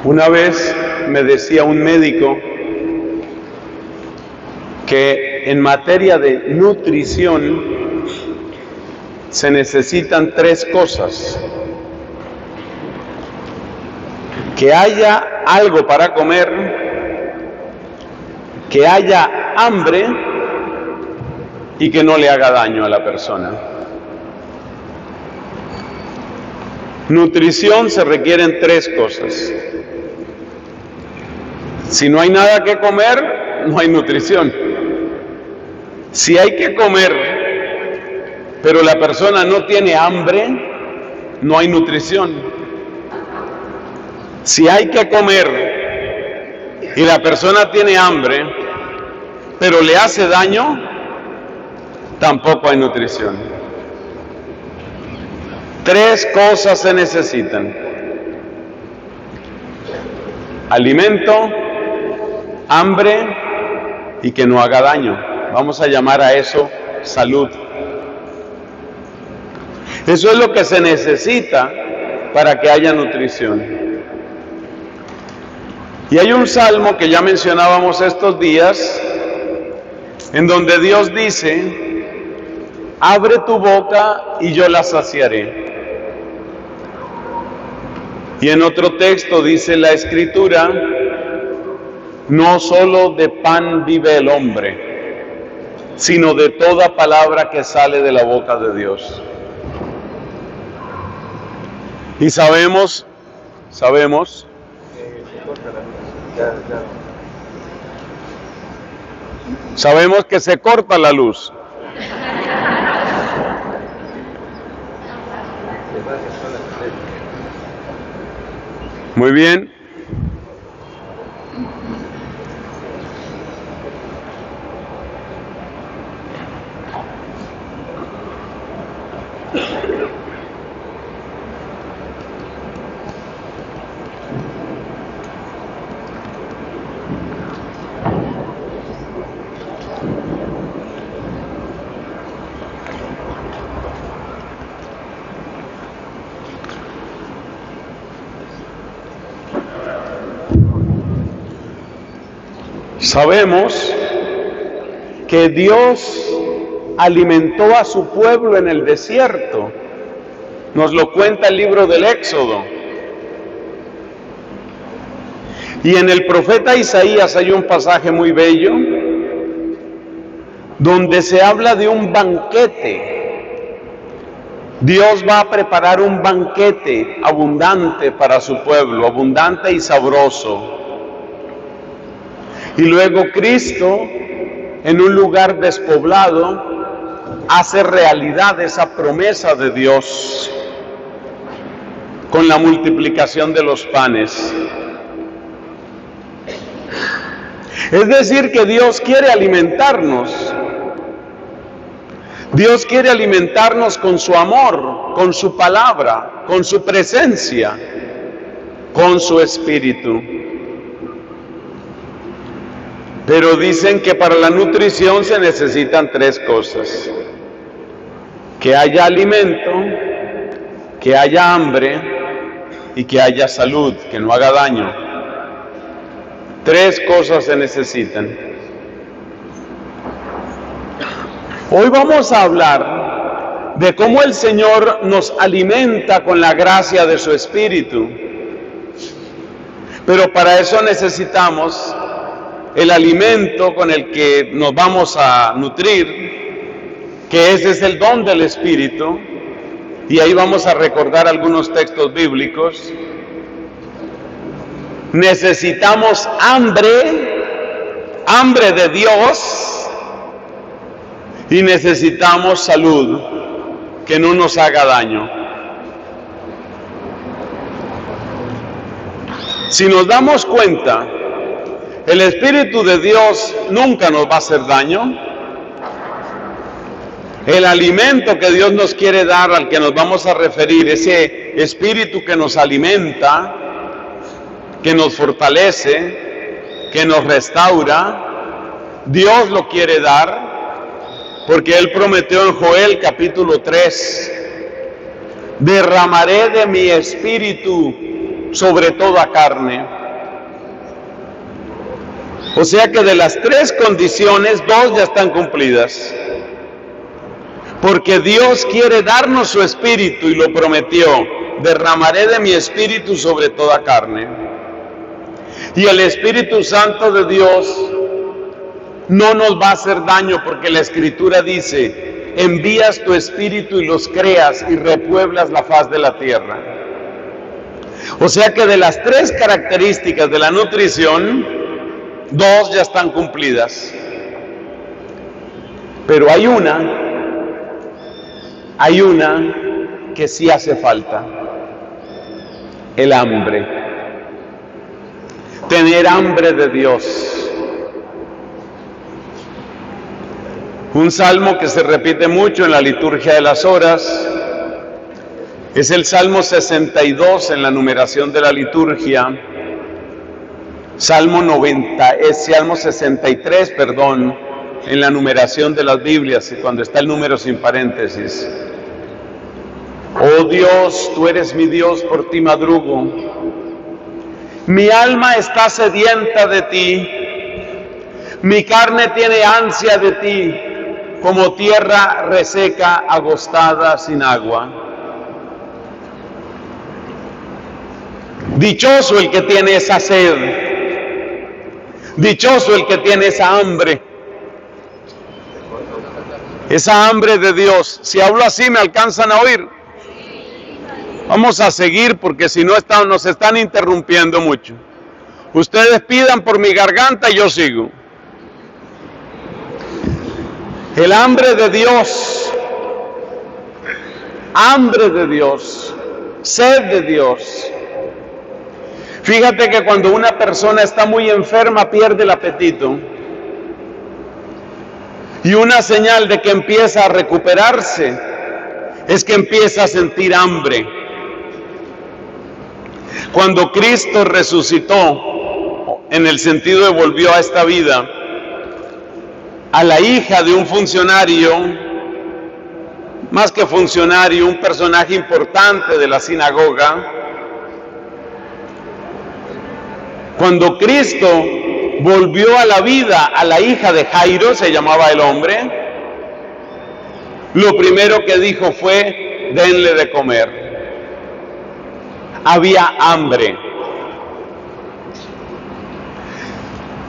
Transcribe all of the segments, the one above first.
Una vez me decía un médico que en materia de nutrición se necesitan 3 cosas: que haya algo para comer, que haya hambre y que no le haga daño a la persona. Nutrición se requieren 3 cosas. Si no hay nada que comer, no hay nutrición. Si hay que comer, pero la persona no tiene hambre, no hay nutrición. Si hay que comer y la persona tiene hambre, pero le hace daño, tampoco hay nutrición. 3 cosas se necesitan: alimento, hambre y que no haga daño. Vamos a llamar a eso salud. Eso es lo que se necesita para que haya nutrición. Y hay un salmo que ya mencionábamos estos días, en donde Dios dice: abre tu boca y yo la saciaré. Y en otro texto dice la Escritura: no solo de pan vive el hombre, sino de toda palabra que sale de la boca de Dios. Y sabemos que se corta la luz. Muy bien. Sabemos que Dios alimentó a su pueblo en el desierto. Nos lo cuenta el libro del Éxodo. Y en el profeta Isaías hay un pasaje muy bello donde se habla de un banquete. Dios va a preparar un banquete abundante para su pueblo, abundante y sabroso. Y luego Cristo, en un lugar despoblado, hace realidad esa promesa de Dios con la multiplicación de los panes. Es decir, que Dios quiere alimentarnos. Dios quiere alimentarnos con su amor, con su palabra, con su presencia, con su espíritu. Pero dicen que para la nutrición se necesitan 3 cosas: que haya alimento, que haya hambre y que haya salud, que no haga daño. 3 cosas se necesitan. Hoy vamos a hablar de cómo el Señor nos alimenta con la gracia de su Espíritu. Pero para eso necesitamos el alimento con el que nos vamos a nutrir, que ese es el don del Espíritu, y ahí vamos a recordar algunos textos bíblicos. Necesitamos hambre de Dios, y necesitamos salud, que no nos haga daño. Si nos damos cuenta, el Espíritu de Dios nunca nos va a hacer daño. El alimento que Dios nos quiere dar, al que nos vamos a referir, ese Espíritu que nos alimenta, que nos fortalece, que nos restaura, Dios lo quiere dar, porque Él prometió en Joel capítulo 3, derramaré de mi Espíritu sobre toda carne. O sea que de las 3 condiciones, 2 ya están cumplidas. Porque Dios quiere darnos su espíritu y lo prometió: derramaré de mi espíritu sobre toda carne. Y el Espíritu Santo de Dios no nos va a hacer daño, porque la Escritura dice: envías tu espíritu y los creas y repueblas la faz de la tierra. O sea que de las 3 características de la nutrición, 2 ya están cumplidas. Pero hay una que sí hace falta: el hambre. Tener hambre de Dios. Un salmo que se repite mucho en la liturgia de las horas es el Salmo 62 en la numeración de la liturgia. Salmo 63, perdón, en la numeración de las Biblias, cuando está el número sin paréntesis. Oh Dios, tú eres mi Dios, por ti madrugo. Mi alma está sedienta de ti, mi carne tiene ansia de ti, como tierra reseca, agostada, sin agua. Dichoso el que tiene esa sed, dichoso el que tiene esa hambre de Dios. Si hablo así, ¿me alcanzan a oír? Vamos a seguir, porque si no nos están interrumpiendo mucho. Ustedes pidan por mi garganta y yo sigo. El hambre de Dios, sed de Dios. Fíjate que cuando una persona está muy enferma pierde el apetito. Y una señal de que empieza a recuperarse es que empieza a sentir hambre. Cuando Cristo resucitó, en el sentido de volvió a esta vida, a la hija de un funcionario, más que funcionario, un personaje importante de la sinagoga, cuando Cristo volvió a la vida a la hija de Jairo, se llamaba el hombre, lo primero que dijo fue: denle de comer. Había hambre.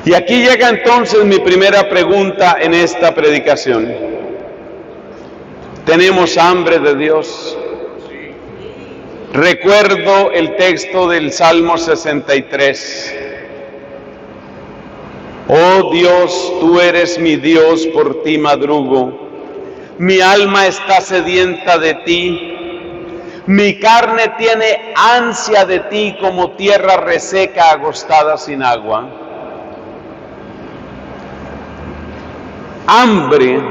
Y aquí llega entonces mi primera pregunta en esta predicación. ¿Tenemos hambre de Dios? Recuerdo el texto del Salmo 63. Oh Dios, tú eres mi Dios, por ti madrugo. Mi alma está sedienta de ti. Mi carne tiene ansia de ti, como tierra reseca, agostada, sin agua. Hambre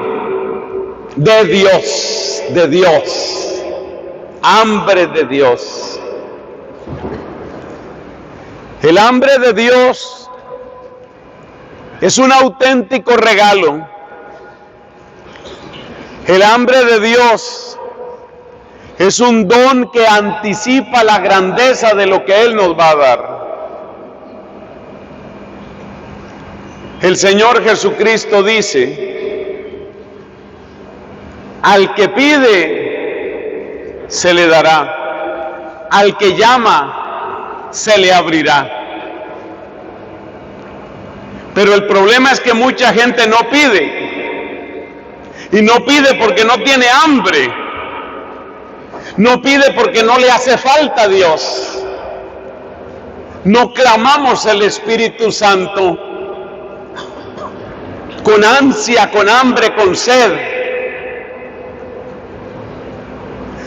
de Dios, hambre de Dios. El hambre de Dios es un auténtico regalo. El hambre de Dios es un don que anticipa la grandeza de lo que Él nos va a dar. El Señor Jesucristo dice: al que pide, se le dará. Al que llama, se le abrirá. Pero el problema es que mucha gente no pide. Y no pide porque no tiene hambre. No pide porque no le hace falta a Dios. No clamamos el Espíritu Santo con ansia, con hambre, con sed.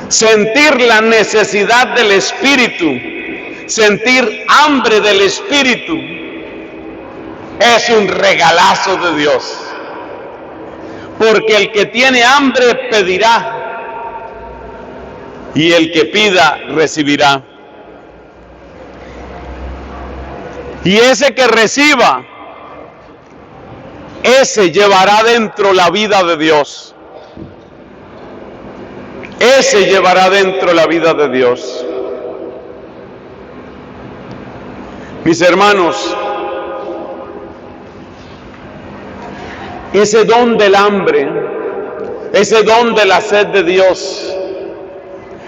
Sentir la necesidad del Espíritu, sentir hambre del Espíritu, es un regalazo de Dios. Porque el que tiene hambre pedirá, y el que pida recibirá. Y ese que reciba, ese llevará dentro la vida de Dios. Ese llevará dentro la vida de Dios. Mis hermanos, ese don del hambre, ese don de la sed de Dios,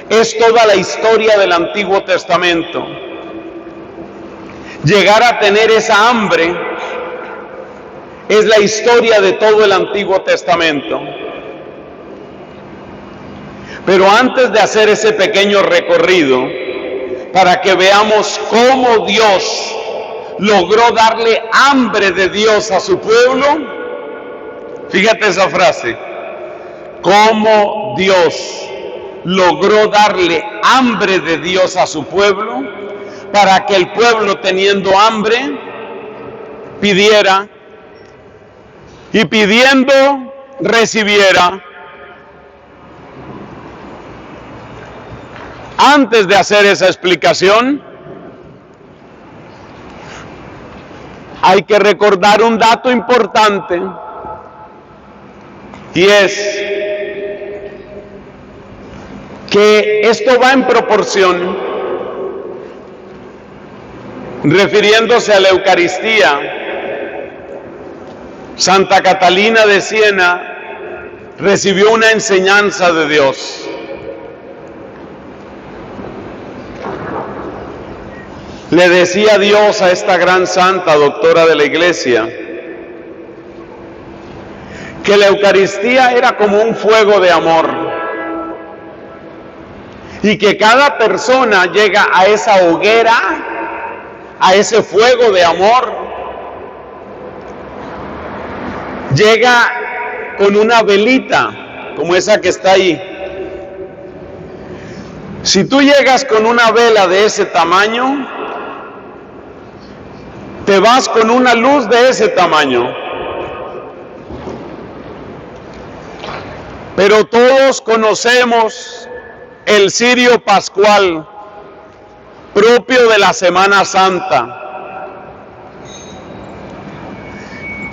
es toda la historia del Antiguo Testamento. Llegar a tener esa hambre es la historia de todo el Antiguo Testamento. Pero antes de hacer ese pequeño recorrido, para que veamos cómo Dios logró darle hambre de Dios a su pueblo, fíjate esa frase, cómo Dios logró darle hambre de Dios a su pueblo, para que el pueblo, teniendo hambre, pidiera, y pidiendo recibiera. Antes de hacer esa explicación, hay que recordar un dato importante, y es que esto va en proporción, refiriéndose a la Eucaristía. Santa Catalina de Siena recibió una enseñanza de Dios. Le decía Dios a esta gran santa, doctora de la Iglesia, que la Eucaristía era como un fuego de amor, y que cada persona llega a esa hoguera, a ese fuego de amor, llega con una velita, como esa que está ahí. Si tú llegas con una vela de ese tamaño, te vas con una luz de ese tamaño. Pero todos conocemos el cirio pascual, propio de la Semana Santa.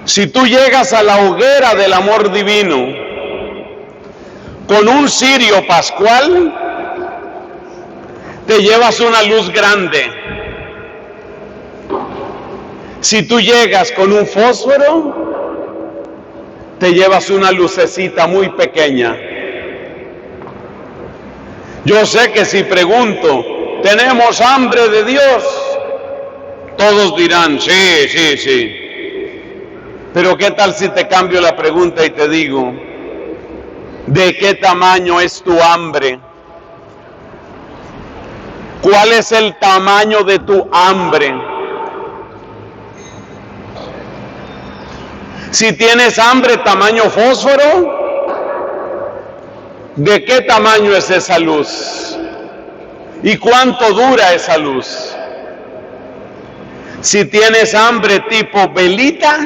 Si tú llegas a la hoguera del amor divino con un cirio pascual, te llevas una luz grande. Si tú llegas con un fósforo, te llevas una lucecita muy pequeña. Yo sé que si pregunto, ¿tenemos hambre de Dios? Todos dirán, sí, sí, sí. Pero ¿qué tal si te cambio la pregunta y te digo, ¿de qué tamaño es tu hambre? ¿Cuál es el tamaño de tu hambre? Si tienes hambre tamaño fósforo, ¿de qué tamaño es esa luz? ¿Y cuánto dura esa luz? Si tienes hambre tipo velita,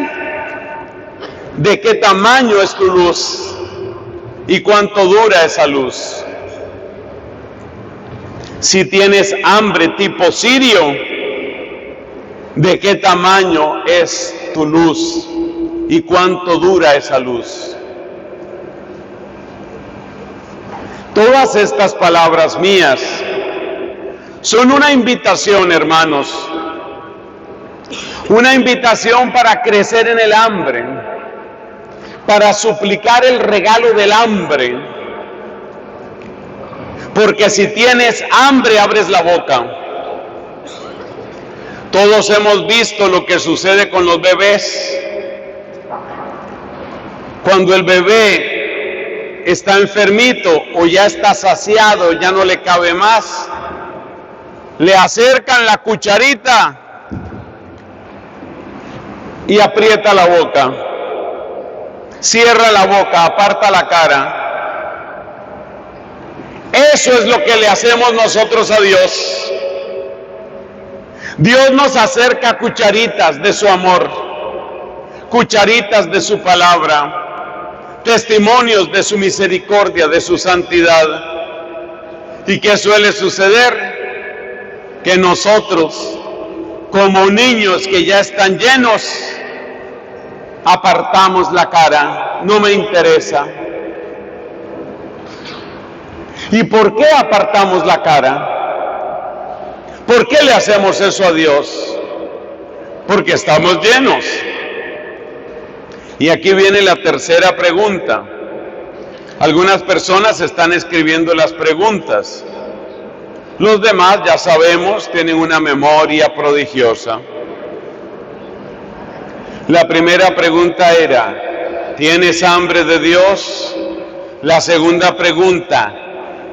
¿de qué tamaño es tu luz? ¿Y cuánto dura esa luz? Si tienes hambre tipo cirio, ¿de qué tamaño es tu luz? ¿Y cuánto dura esa luz? Todas estas palabras mías son una invitación, hermanos, una invitación para crecer en el hambre, para suplicar el regalo del hambre, porque si tienes hambre abres la boca. Todos hemos visto lo que sucede con los bebés. Cuando el bebé está enfermito o ya está saciado, ya no le cabe más, le acercan la cucharita y aprieta la boca, cierra la boca, aparta la cara. Eso es lo que le hacemos nosotros a Dios. Dios nos acerca cucharitas de su amor, cucharitas de su palabra, testimonios de su misericordia, de su santidad. ¿Y qué suele suceder? Que nosotros, como niños que ya están llenos, apartamos la cara, no me interesa. ¿Y por qué apartamos la cara? ¿Por qué le hacemos eso a Dios? Porque estamos llenos. Y aquí viene la tercera pregunta. Algunas personas están escribiendo las preguntas. Los demás, ya sabemos, tienen una memoria prodigiosa. La primera pregunta era, ¿tienes hambre de Dios? La segunda pregunta,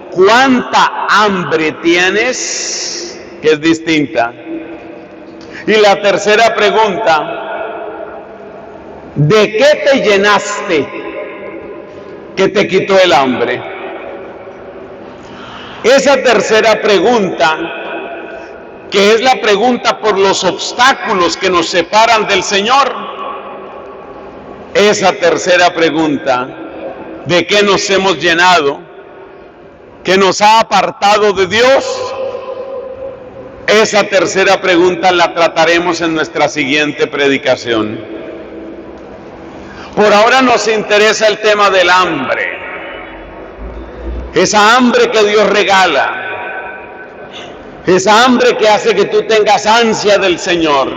¿cuánta hambre tienes? Que es distinta. Y la tercera pregunta, ¿de qué te llenaste que te quitó el hambre? Esa tercera pregunta, que es la pregunta por los obstáculos que nos separan del Señor, esa tercera pregunta, ¿de qué nos hemos llenado? ¿Qué nos ha apartado de Dios? Esa tercera pregunta la trataremos en nuestra siguiente predicación. Por ahora nos interesa el tema del hambre. Esa hambre que Dios regala. Esa hambre que hace que tú tengas ansia del Señor.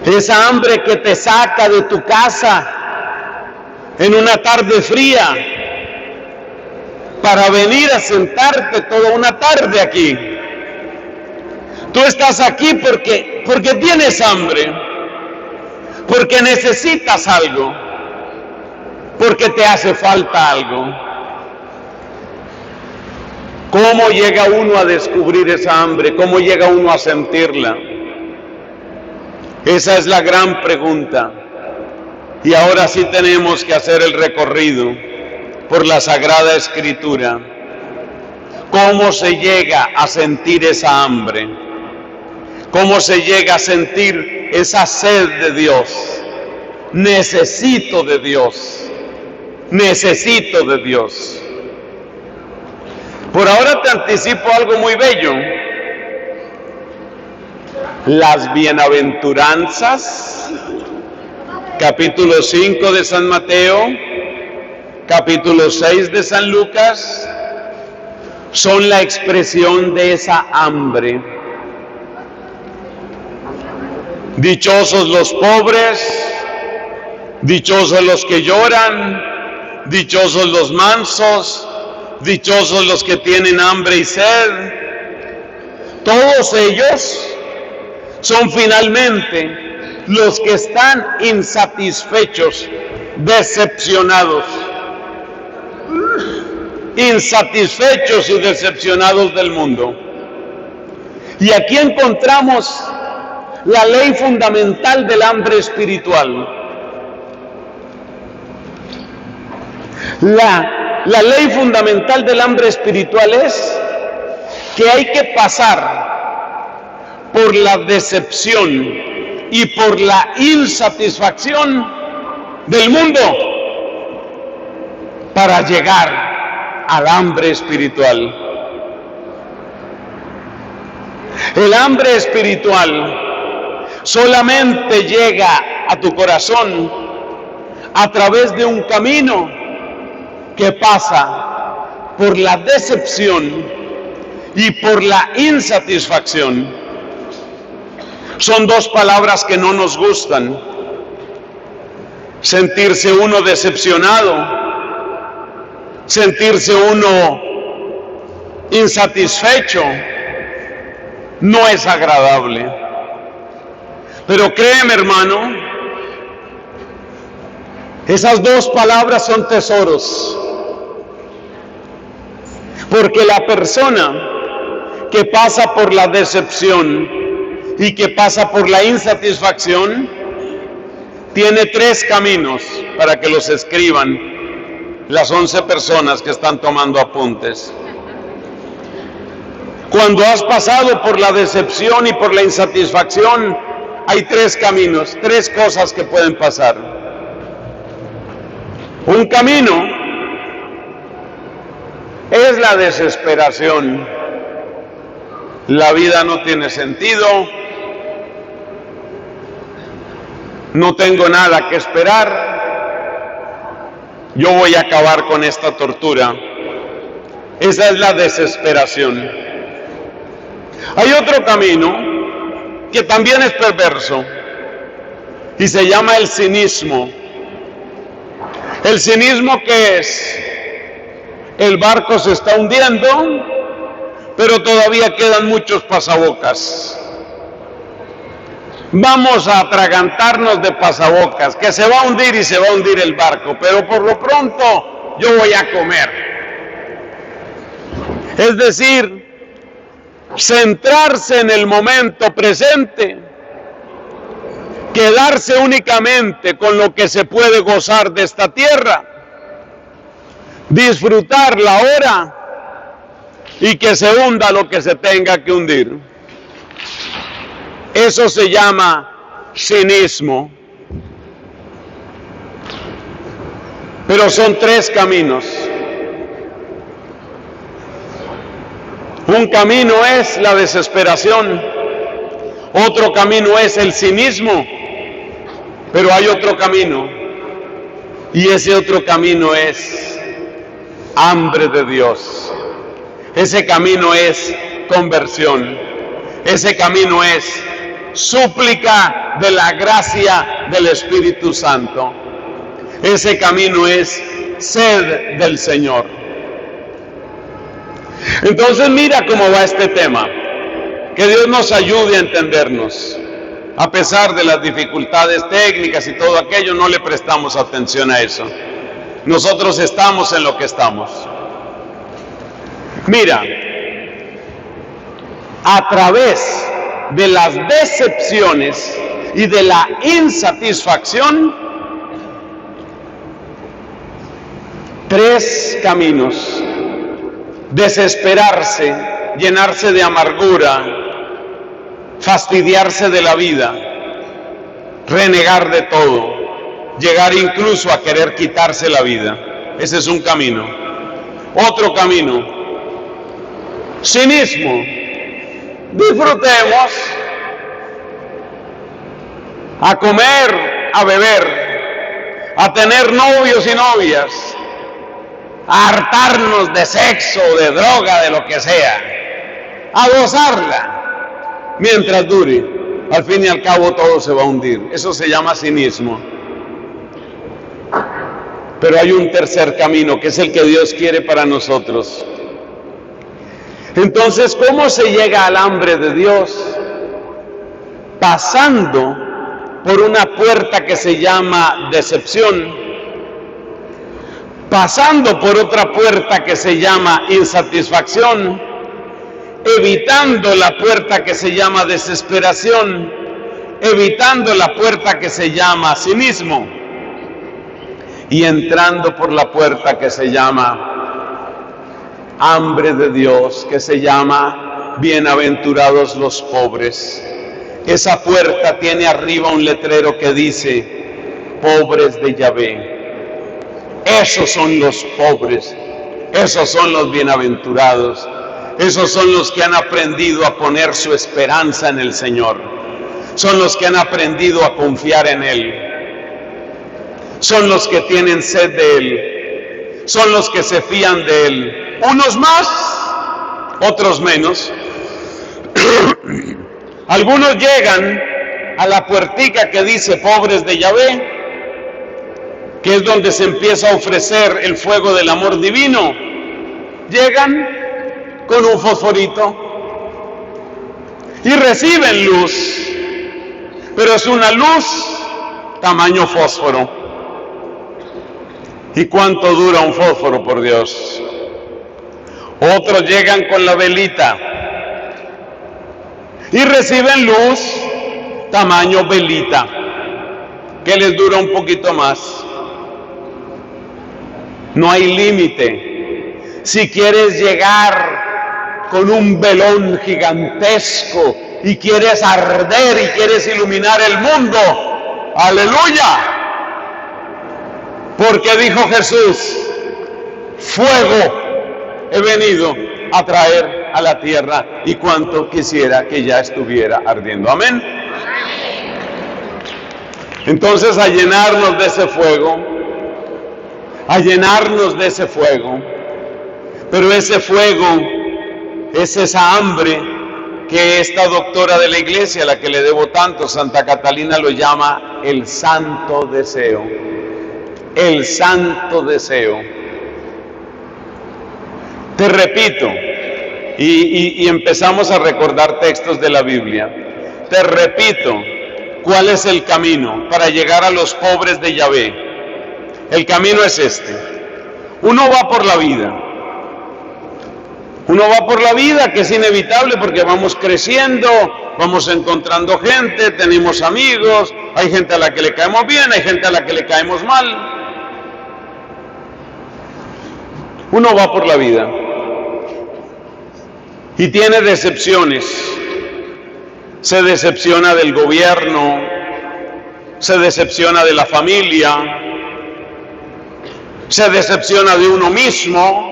Esa hambre que te saca de tu casa en una tarde fría para venir a sentarte toda una tarde aquí. Tú estás aquí porque tienes hambre, porque necesitas algo, porque te hace falta algo. ¿Cómo llega uno a descubrir esa hambre? ¿Cómo llega uno a sentirla? Esa es la gran pregunta. Y ahora sí tenemos que hacer el recorrido por la Sagrada Escritura. ¿Cómo se llega a sentir esa hambre? ¿Cómo se llega a sentir esa sed de Dios? Necesito de Dios. Necesito de Dios. Por ahora te anticipo algo muy bello. Las bienaventuranzas, capítulo 5 de San Mateo, capítulo 6 de San Lucas, son la expresión de esa hambre. Dichosos los pobres, dichosos los que lloran, dichosos los mansos, dichosos los que tienen hambre y sed. Todos ellos son finalmente los que están insatisfechos, decepcionados. Insatisfechos y decepcionados del mundo. Y aquí encontramos la ley fundamental del hambre espiritual. La ley fundamental del hambre espiritual es que hay que pasar por la decepción y por la insatisfacción del mundo para llegar al hambre espiritual. El hambre espiritual solamente llega a tu corazón a través de un camino que pasa por la decepción y por la insatisfacción. Son dos palabras que no nos gustan. Sentirse uno decepcionado, sentirse uno insatisfecho, no es agradable. Pero créeme, hermano, esas dos palabras son tesoros. Porque la persona que pasa por la decepción y que pasa por la insatisfacción tiene tres caminos para que los escriban las 11 personas que están tomando apuntes. Cuando has pasado por la decepción y por la insatisfacción, hay tres caminos, tres cosas que pueden pasar. Un camino es la desesperación. La vida no tiene sentido, no tengo nada que esperar, yo voy a acabar con esta tortura. Esa es la desesperación. Hay otro camino que también es perverso y se llama el cinismo. ¿El cinismo qué es? El barco se está hundiendo, pero todavía quedan muchos pasabocas. Vamos a atragantarnos de pasabocas, que se va a hundir y se va a hundir el barco, pero por lo pronto yo voy a comer. Es decir, centrarse en el momento presente, quedarse únicamente con lo que se puede gozar de esta tierra, disfrutar la hora y que se hunda lo que se tenga que hundir. Eso se llama cinismo. Pero son tres caminos. Un camino es la desesperación, otro camino es el cinismo, pero hay otro camino, y ese otro camino es hambre de Dios. Ese camino es conversión, ese camino es súplica de la gracia del Espíritu Santo, ese camino es sed del Señor. Entonces mira cómo va este tema, que Dios nos ayude a entendernos. A pesar de las dificultades técnicas y todo aquello, no le prestamos atención a eso. Nosotros estamos en lo que estamos. Mira, a través de las decepciones y de la insatisfacción, tres caminos: desesperarse, llenarse de amargura, fastidiarse de la vida, renegar de todo, llegar incluso a querer quitarse la vida. Ese es un camino. Otro camino: cinismo. Disfrutemos, a comer, a beber, a tener novios y novias, a hartarnos de sexo, de droga, de lo que sea, a gozarla mientras dure. Al fin y al cabo todo se va a hundir. Eso se llama cinismo. Pero hay un tercer camino, que es el que Dios quiere para nosotros. Entonces, ¿cómo se llega al hambre de Dios? Pasando por una puerta que se llama decepción, pasando por otra puerta que se llama insatisfacción, evitando la puerta que se llama desesperación, evitando la puerta que se llama cinismo, y entrando por la puerta que se llama hambre de Dios, que se llama bienaventurados los pobres. Esa puerta tiene arriba un letrero que dice pobres de Yahvé. Esos son los pobres, esos son los bienaventurados, esos son los que han aprendido a poner su esperanza en el Señor, son los que han aprendido a confiar en Él, son los que tienen sed de Él, son los que se fían de Él. Unos más, otros menos. Algunos llegan a la puertica que dice pobres de Yahvé, que es donde se empieza a ofrecer el fuego del amor divino. Llegan con un fosforito y reciben luz, pero es una luz tamaño fósforo. ¿Y cuánto dura un fósforo, por Dios? Otros llegan con la velita y reciben luz tamaño velita, que les dura un poquito más. No hay límite. Si quieres llegar con un velón gigantesco y quieres arder y quieres iluminar el mundo, ¡aleluya! Porque dijo Jesús, fuego he venido a traer a la tierra, y cuánto quisiera que ya estuviera ardiendo. Amén. Entonces, a llenarnos de ese fuego, a llenarnos de ese fuego. Pero ese fuego es esa hambre que esta doctora de la iglesia, a la que le debo tanto, Santa Catalina, lo llama el santo deseo. El santo deseo. Te repito, y empezamos a recordar textos de la Biblia. Te repito, ¿cuál es el camino para llegar a los pobres de Yahvé? El camino es este. Uno va por la vida. Uno va por la vida, que es inevitable porque vamos creciendo, vamos encontrando gente, tenemos amigos, hay gente a la que le caemos bien, hay gente a la que le caemos mal. Uno va por la vida y tiene decepciones. Se decepciona del gobierno, se decepciona de la familia, se decepciona de uno mismo,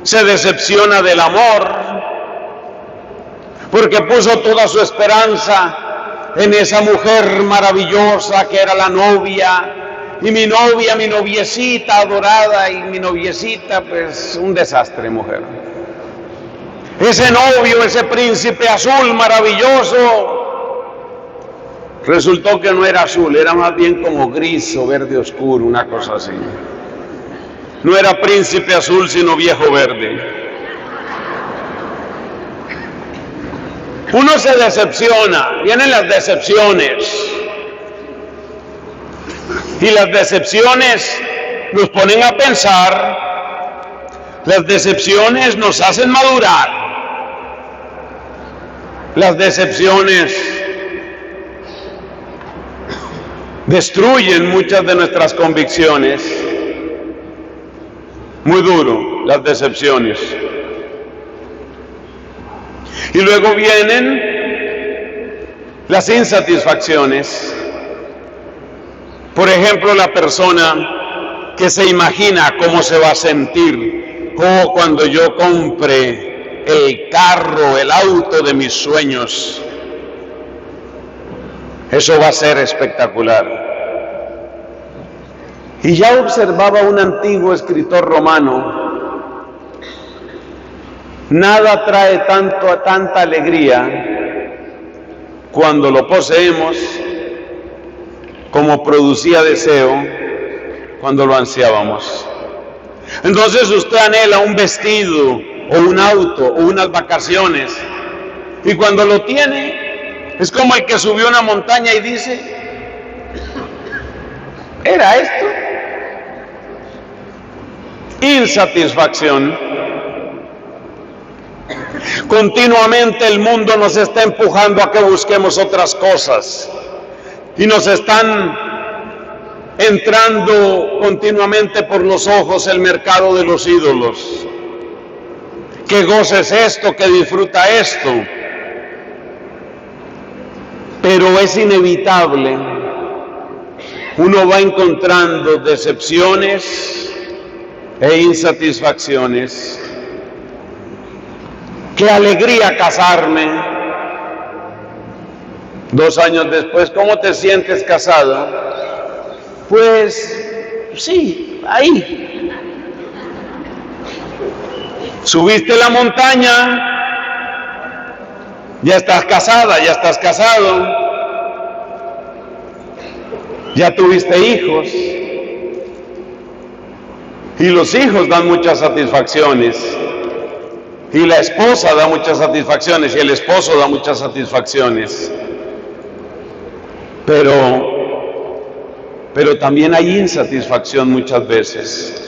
se decepciona del amor, porque puso toda su esperanza en esa mujer maravillosa que era la novia, y mi novia, mi noviecita adorada, y mi noviecita, pues un desastre, mujer. Ese novio, ese príncipe azul maravilloso, resultó que no era azul, era más bien como gris o verde oscuro, una cosa así. No era príncipe azul, sino viejo verde. Uno se decepciona, vienen las decepciones. Y las decepciones nos ponen a pensar, las decepciones nos hacen madurar. Las decepciones destruyen muchas de nuestras convicciones. Muy duro, las decepciones. Y luego vienen las insatisfacciones. Por ejemplo, la persona que se imagina cómo se va a sentir, como cuando yo compre el carro, el auto de mis sueños. Eso va a ser espectacular. Y ya observaba un antiguo escritor romano, nada trae tanta alegría cuando lo poseemos como producía deseo cuando lo ansiábamos. Entonces usted anhela un vestido o un auto o unas vacaciones, y cuando lo tiene es como el que subió una montaña y dice, ¿era esto? Insatisfacción. Continuamente el mundo nos está empujando a que busquemos otras cosas y nos están entrando continuamente por los ojos el mercado de los ídolos. Que goces esto, que disfruta esto, pero es inevitable. Uno va encontrando decepciones e insatisfacciones. ¡Qué alegría casarme! 2 años después, ¿cómo te sientes casado? Pues, sí, ahí. Subiste la montaña, ya estás casada, ya estás casado, ya tuviste hijos. Y los hijos dan muchas satisfacciones, y la esposa da muchas satisfacciones, y el esposo da muchas satisfacciones. Pero también hay insatisfacción muchas veces.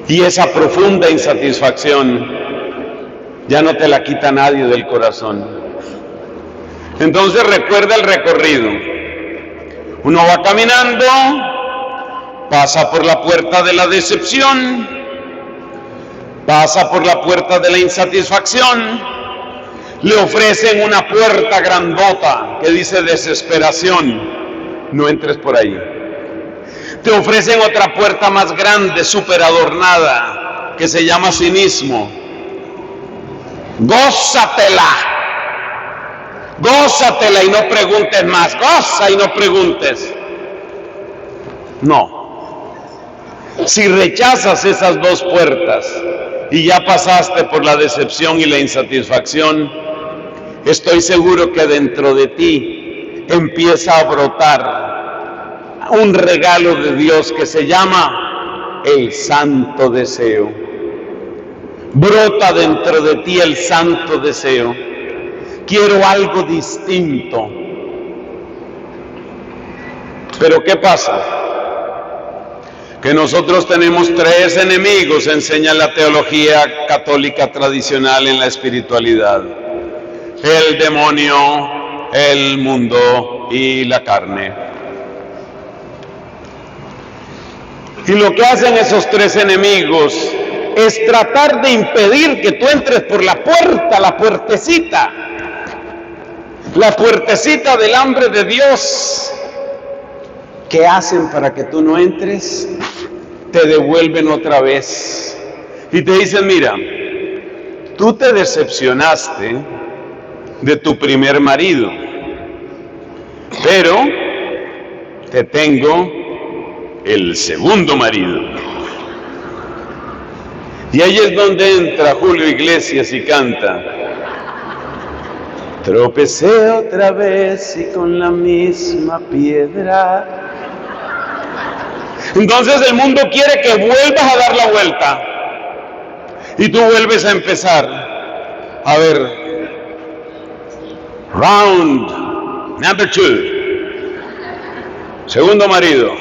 Y esa profunda insatisfacción ya no te la quita nadie del corazón. Entonces recuerda el recorrido. Uno va caminando, pasa por la puerta de la decepción, pasa por la puerta de la insatisfacción, le ofrecen una puerta grandota que dice desesperación, no entres por ahí. Te ofrecen otra puerta más grande, súper adornada, que se llama cinismo. Gózatela, gózatela y no preguntes más, goza y no preguntes. No. Si rechazas esas 2 puertas, y ya pasaste por la decepción y la insatisfacción, estoy seguro que dentro de ti empieza a brotar un regalo de Dios que se llama el santo deseo. Brota dentro de ti el santo deseo. Quiero algo distinto. Pero ¿qué pasa? Que nosotros tenemos 3 enemigos, enseña la teología católica tradicional en la espiritualidad: el demonio, el mundo y la carne. Y lo que hacen esos 3 enemigos es tratar de impedir que tú entres por la puerta, la puertecita del hambre de Dios. ¿Qué hacen para que tú no entres? Te devuelven otra vez y te dicen: mira, tú te decepcionaste de tu primer marido, pero te tengo el segundo marido. Y ahí es donde entra Julio Iglesias y canta: tropecé otra vez y con la misma piedra. Entonces el mundo quiere que vuelvas a dar la vuelta y tú vuelves a empezar. A ver, round number 2, segundo marido.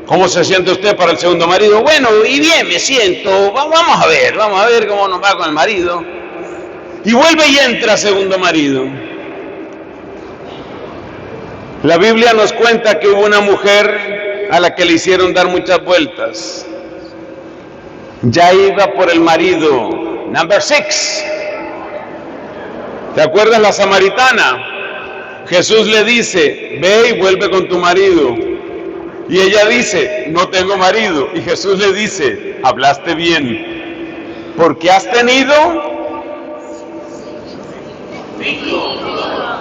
¿Cómo se siente usted para el segundo marido? Bueno, y bien me siento. Vamos a ver cómo nos va con el marido. Y vuelve y entra segundo marido. La Biblia nos cuenta que hubo una mujer a la que le hicieron dar muchas vueltas. Ya iba por el marido number 6. ¿Te acuerdas la samaritana? Jesús le dice: ve y vuelve con tu marido. Y ella dice: no tengo marido. Y Jesús le dice: hablaste bien, porque has tenido,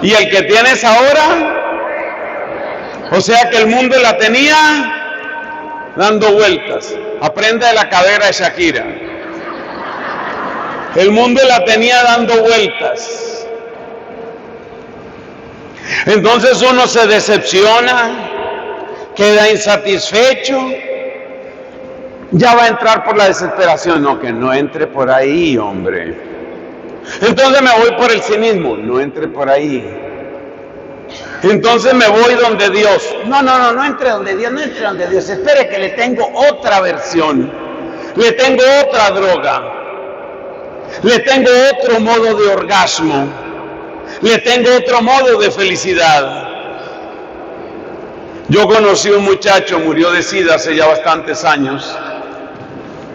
y el que tienes ahora. O sea que el mundo la tenía dando vueltas. Aprende de la cadera de Shakira. El mundo la tenía dando vueltas. Entonces uno se decepciona, queda insatisfecho, ya va a entrar por la desesperación. No, que no entre por ahí, hombre. Entonces me voy por el cinismo. No entre por ahí. Entonces me voy donde Dios. No entre donde Dios. Espere que le tengo otra versión. Le tengo otra droga. Le tengo otro modo de orgasmo. Le tengo otro modo de felicidad. Yo conocí un muchacho, murió de SIDA hace ya bastantes años.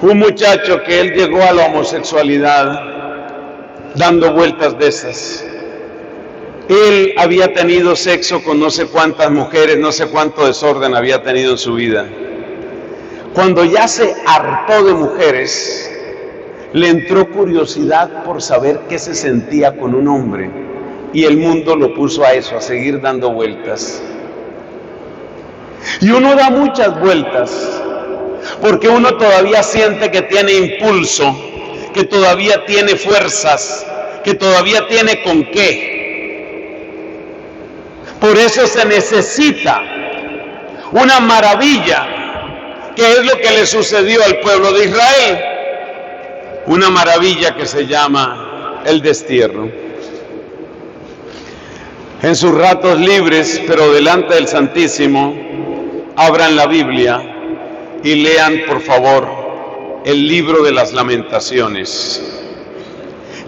Un muchacho que él llegó a la homosexualidad dando vueltas de esas. Él había tenido sexo con no sé cuántas mujeres, no sé cuánto desorden había tenido en su vida. Cuando ya se hartó de mujeres, le entró curiosidad por saber qué se sentía con un hombre. Y el mundo lo puso a eso, a seguir dando vueltas. Y uno da muchas vueltas, porque uno todavía siente que tiene impulso, que todavía tiene fuerzas, que todavía tiene con qué. Por eso se necesita una maravilla, que es lo que le sucedió al pueblo de Israel. Una maravilla que se llama el destierro. En sus ratos libres, pero delante del Santísimo, abran la Biblia y lean, por favor, el libro de las Lamentaciones.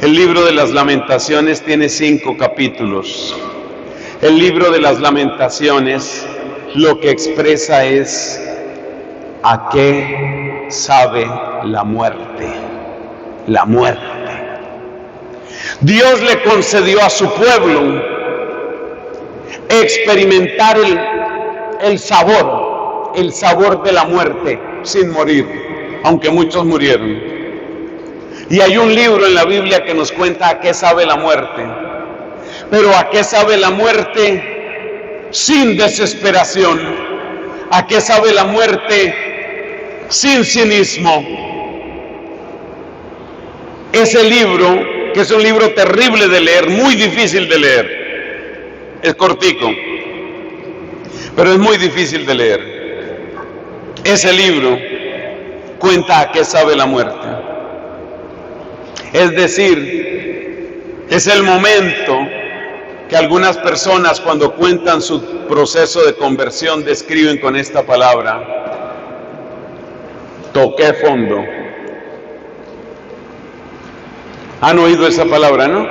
El libro de las Lamentaciones tiene 5 capítulos. El libro de las Lamentaciones lo que expresa es a qué sabe la muerte. La muerte. Dios le concedió a su pueblo experimentar el sabor de la muerte sin morir, aunque muchos murieron. Y hay un libro en la Biblia que nos cuenta a qué sabe la muerte. Pero ¿a qué sabe la muerte sin desesperación? ¿A qué sabe la muerte sin cinismo? ese libro, que es un libro terrible de leer, muy difícil de leer, es cortico, pero es muy difícil de leer. Ese libro cuenta a qué sabe la muerte. Es decir, es el momento que algunas personas cuando cuentan su proceso de conversión describen con esta palabra: toqué fondo. ¿Han oído esa palabra, no?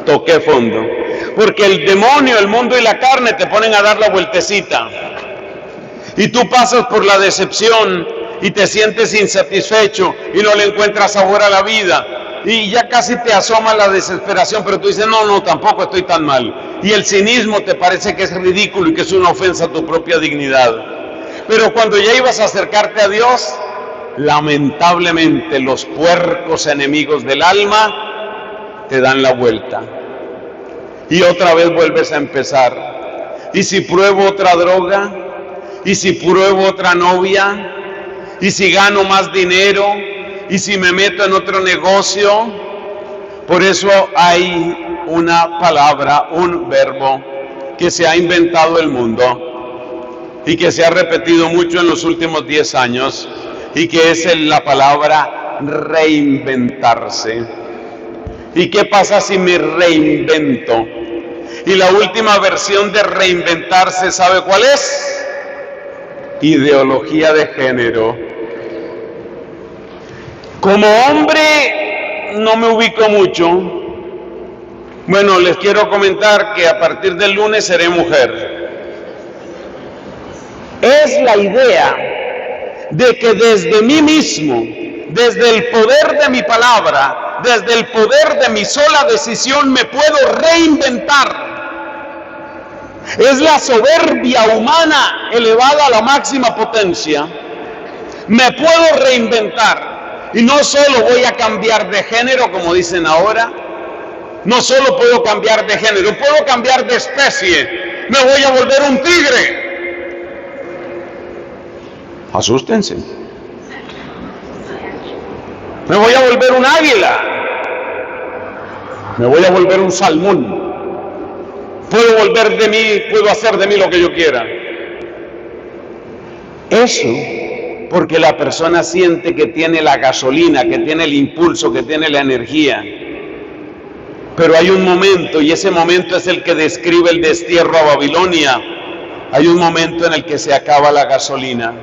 Toqué fondo. Porque el demonio, el mundo y la carne te ponen a dar la vueltecita. Y tú pasas por la decepción y te sientes insatisfecho y no le encuentras sabor a la vida. Y ya casi te asoma la desesperación, pero tú dices, no, tampoco estoy tan mal. Y el cinismo te parece que es ridículo y que es una ofensa a tu propia dignidad. Pero cuando ya ibas a acercarte a Dios, lamentablemente los puercos enemigos del alma te dan la vuelta. Y otra vez vuelves a empezar. ¿Y si pruebo otra droga? ¿Y si pruebo otra novia? ¿Y si gano más dinero? ¿Y si me meto en otro negocio? Por eso hay una palabra, un verbo que se ha inventado el mundo y que se ha repetido mucho en los últimos 10 años y que es la palabra reinventarse. ¿Y qué pasa si me reinvento? Y la última versión de reinventarse, ¿sabe cuál es? Ideología de género. Como hombre no me ubico mucho. Bueno, les quiero comentar que a partir del lunes seré mujer. Es la idea de que desde mí mismo, desde el poder de mi palabra, desde el poder de mi sola decisión me puedo reinventar. Es la soberbia humana elevada a la máxima potencia. Me puedo reinventar. Y no solo voy a cambiar de género, como dicen ahora, no solo puedo cambiar de género, puedo cambiar de especie. Me voy a volver un tigre. Asústense. Me voy a volver un águila. Me voy a volver un salmón. Puedo volver de mí, puedo hacer de mí lo que yo quiera. Eso porque la persona siente que tiene la gasolina, que tiene el impulso, que tiene la energía. Pero hay un momento, y ese momento es el que describe el destierro a Babilonia. Hay un momento en el que se acaba la gasolina.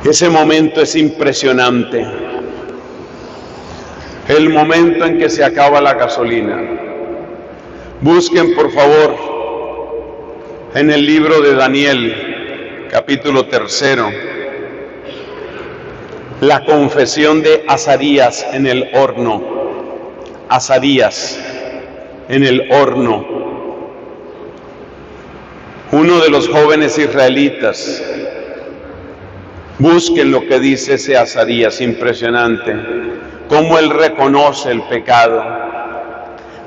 Ese momento es impresionante. El momento en que se acaba la gasolina. Busquen, por favor, en el libro de Daniel, capítulo 3, la confesión de Azarías en el horno. Azarías en el horno. Uno de los jóvenes israelitas. Busquen lo que dice ese Azarías, impresionante. Cómo él reconoce el pecado.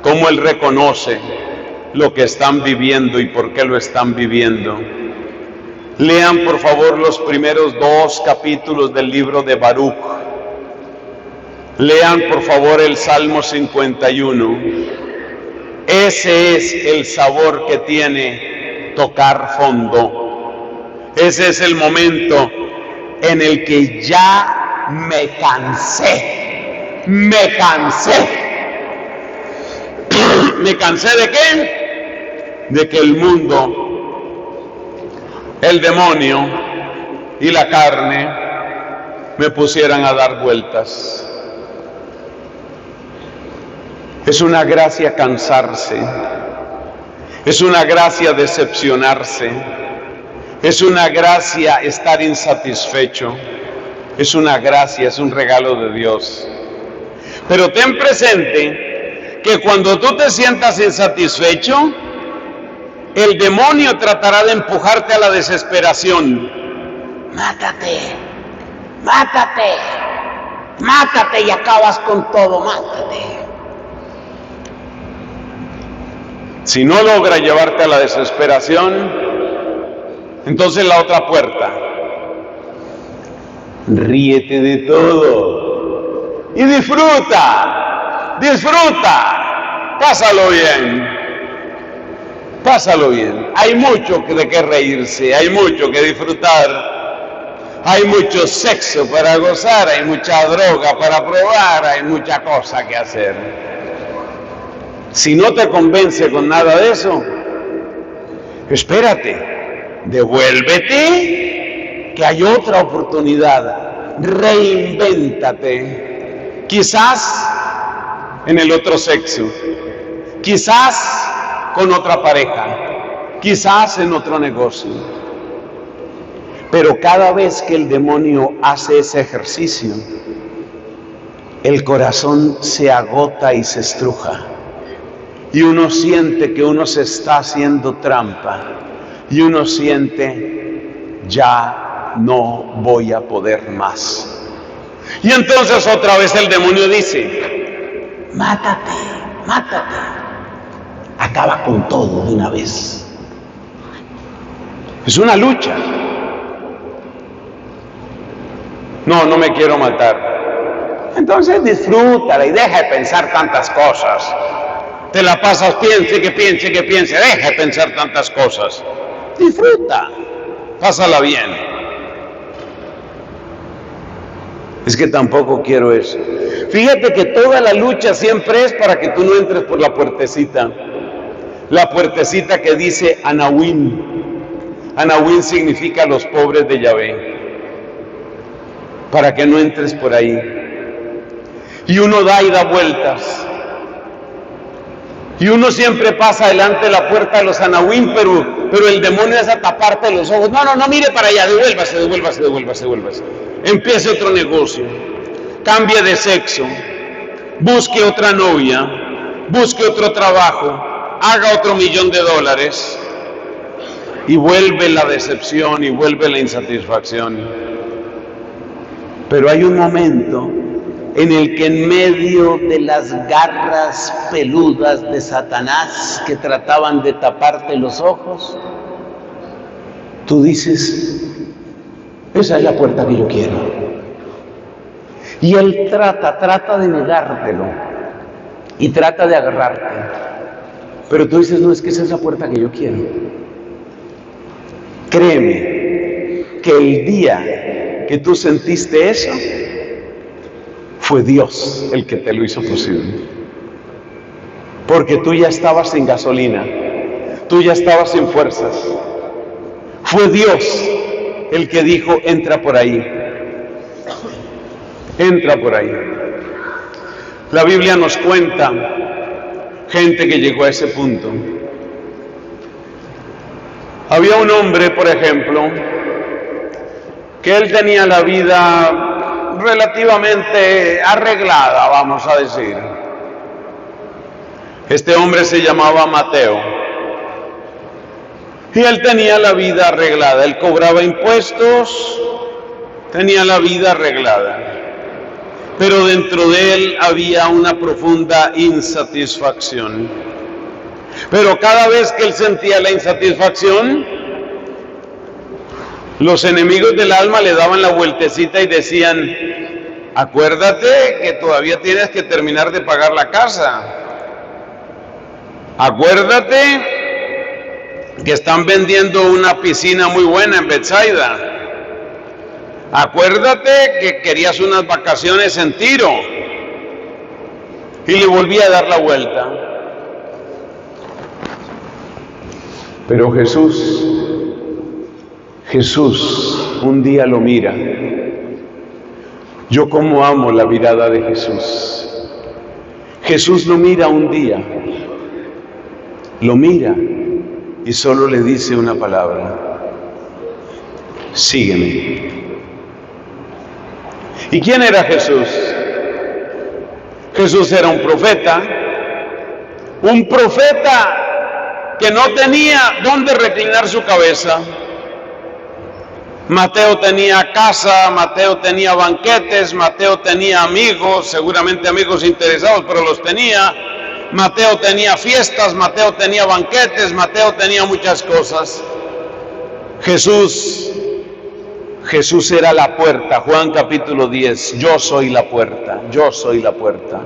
Cómo él reconoce lo que están viviendo y por qué lo están viviendo. Lean por favor los primeros 2 capítulos del libro de Baruch. Lean por favor el Salmo 51. Ese es el sabor que tiene tocar fondo. Ese es el momento en el que ya me cansé. Me cansé. ¿Me cansé de qué? De que el mundo, el demonio y la carne me pusieran a dar vueltas. Es una gracia cansarse, es una gracia decepcionarse, es una gracia estar insatisfecho, es una gracia, es un regalo de Dios. Pero ten presente que cuando tú te sientas insatisfecho, el demonio tratará de empujarte a la desesperación. Mátate, mátate, mátate y acabas con todo, mátate. Si no logra llevarte a la desesperación, entonces la otra puerta. Ríete de todo. y disfruta, pásalo bien, pásalo bien. Hay mucho de qué reírse, hay mucho que disfrutar, hay mucho sexo para gozar, hay mucha droga para probar, hay mucha cosa que hacer. Si no te convence con nada de eso, espérate, devuélvete, que hay otra oportunidad, reinvéntate, quizás en el otro sexo, quizás con otra pareja, quizás en otro negocio. Pero cada vez que el demonio hace ese ejercicio, el corazón se agota y se estruja. Y uno siente que uno se está haciendo trampa. Y uno siente, ya no voy a poder más. Y entonces otra vez el demonio dice, mátate, mátate. Acaba con todo de una vez. Es una lucha. No me quiero matar. Entonces disfrútala y deja de pensar tantas cosas. Te la pasas, piense, deja de pensar tantas cosas. Disfruta, pásala bien. Es que tampoco quiero eso. Fíjate que toda la lucha siempre es para que tú no entres por la puertecita. La puertecita que dice Anahuín. Anahuín significa los pobres de Yahvé. Para que no entres por ahí. Y uno da y da vueltas. Y uno siempre pasa delante de la puerta de los Anahuín, pero el demonio es a taparte los ojos. No mire para allá, devuélvase. Empiece otro negocio, cambie de sexo, busque otra novia, busque otro trabajo, haga otro $1.000.000 y vuelve la decepción y vuelve la insatisfacción. Pero hay un momento en el que en medio de las garras peludas de Satanás que trataban de taparte los ojos, tú dices, esa es la puerta que yo quiero. Y él trata de negártelo y trata de agarrarte. Pero tú dices, no, es que esa es la puerta que yo quiero. Créeme que el día que tú sentiste eso, fue Dios el que te lo hizo posible. Porque tú ya estabas sin gasolina, tú ya estabas sin fuerzas. Fue Dios el que dijo, entra por ahí. Entra por ahí. La Biblia nos cuenta gente que llegó a ese punto. Había un hombre, por ejemplo, que él tenía la vida relativamente arreglada, vamos a decir. Este hombre se llamaba Mateo. Y él tenía la vida arreglada. Él cobraba impuestos, tenía la vida arreglada. Pero dentro de él había una profunda insatisfacción. Pero cada vez que él sentía la insatisfacción, los enemigos del alma le daban la vueltecita y decían, acuérdate que todavía tienes que terminar de pagar la casa. Acuérdate que están vendiendo una piscina muy buena en Betsaida. Acuérdate que querías unas vacaciones en Tiro. Y le volvía a dar la vuelta. Pero Jesús un día lo mira. Yo cómo amo la mirada de Jesús. Jesús lo mira un día, lo mira y solo le dice una palabra: sígueme. ¿Y quién era Jesús? Jesús era un profeta que no tenía dónde reclinar su cabeza. Mateo tenía casa, Mateo tenía banquetes, Mateo tenía amigos, seguramente amigos interesados, pero los tenía. Mateo tenía fiestas, Mateo tenía banquetes, Mateo tenía muchas cosas. Jesús Jesús era la puerta. Juan capítulo 10, yo soy la puerta, yo soy la puerta.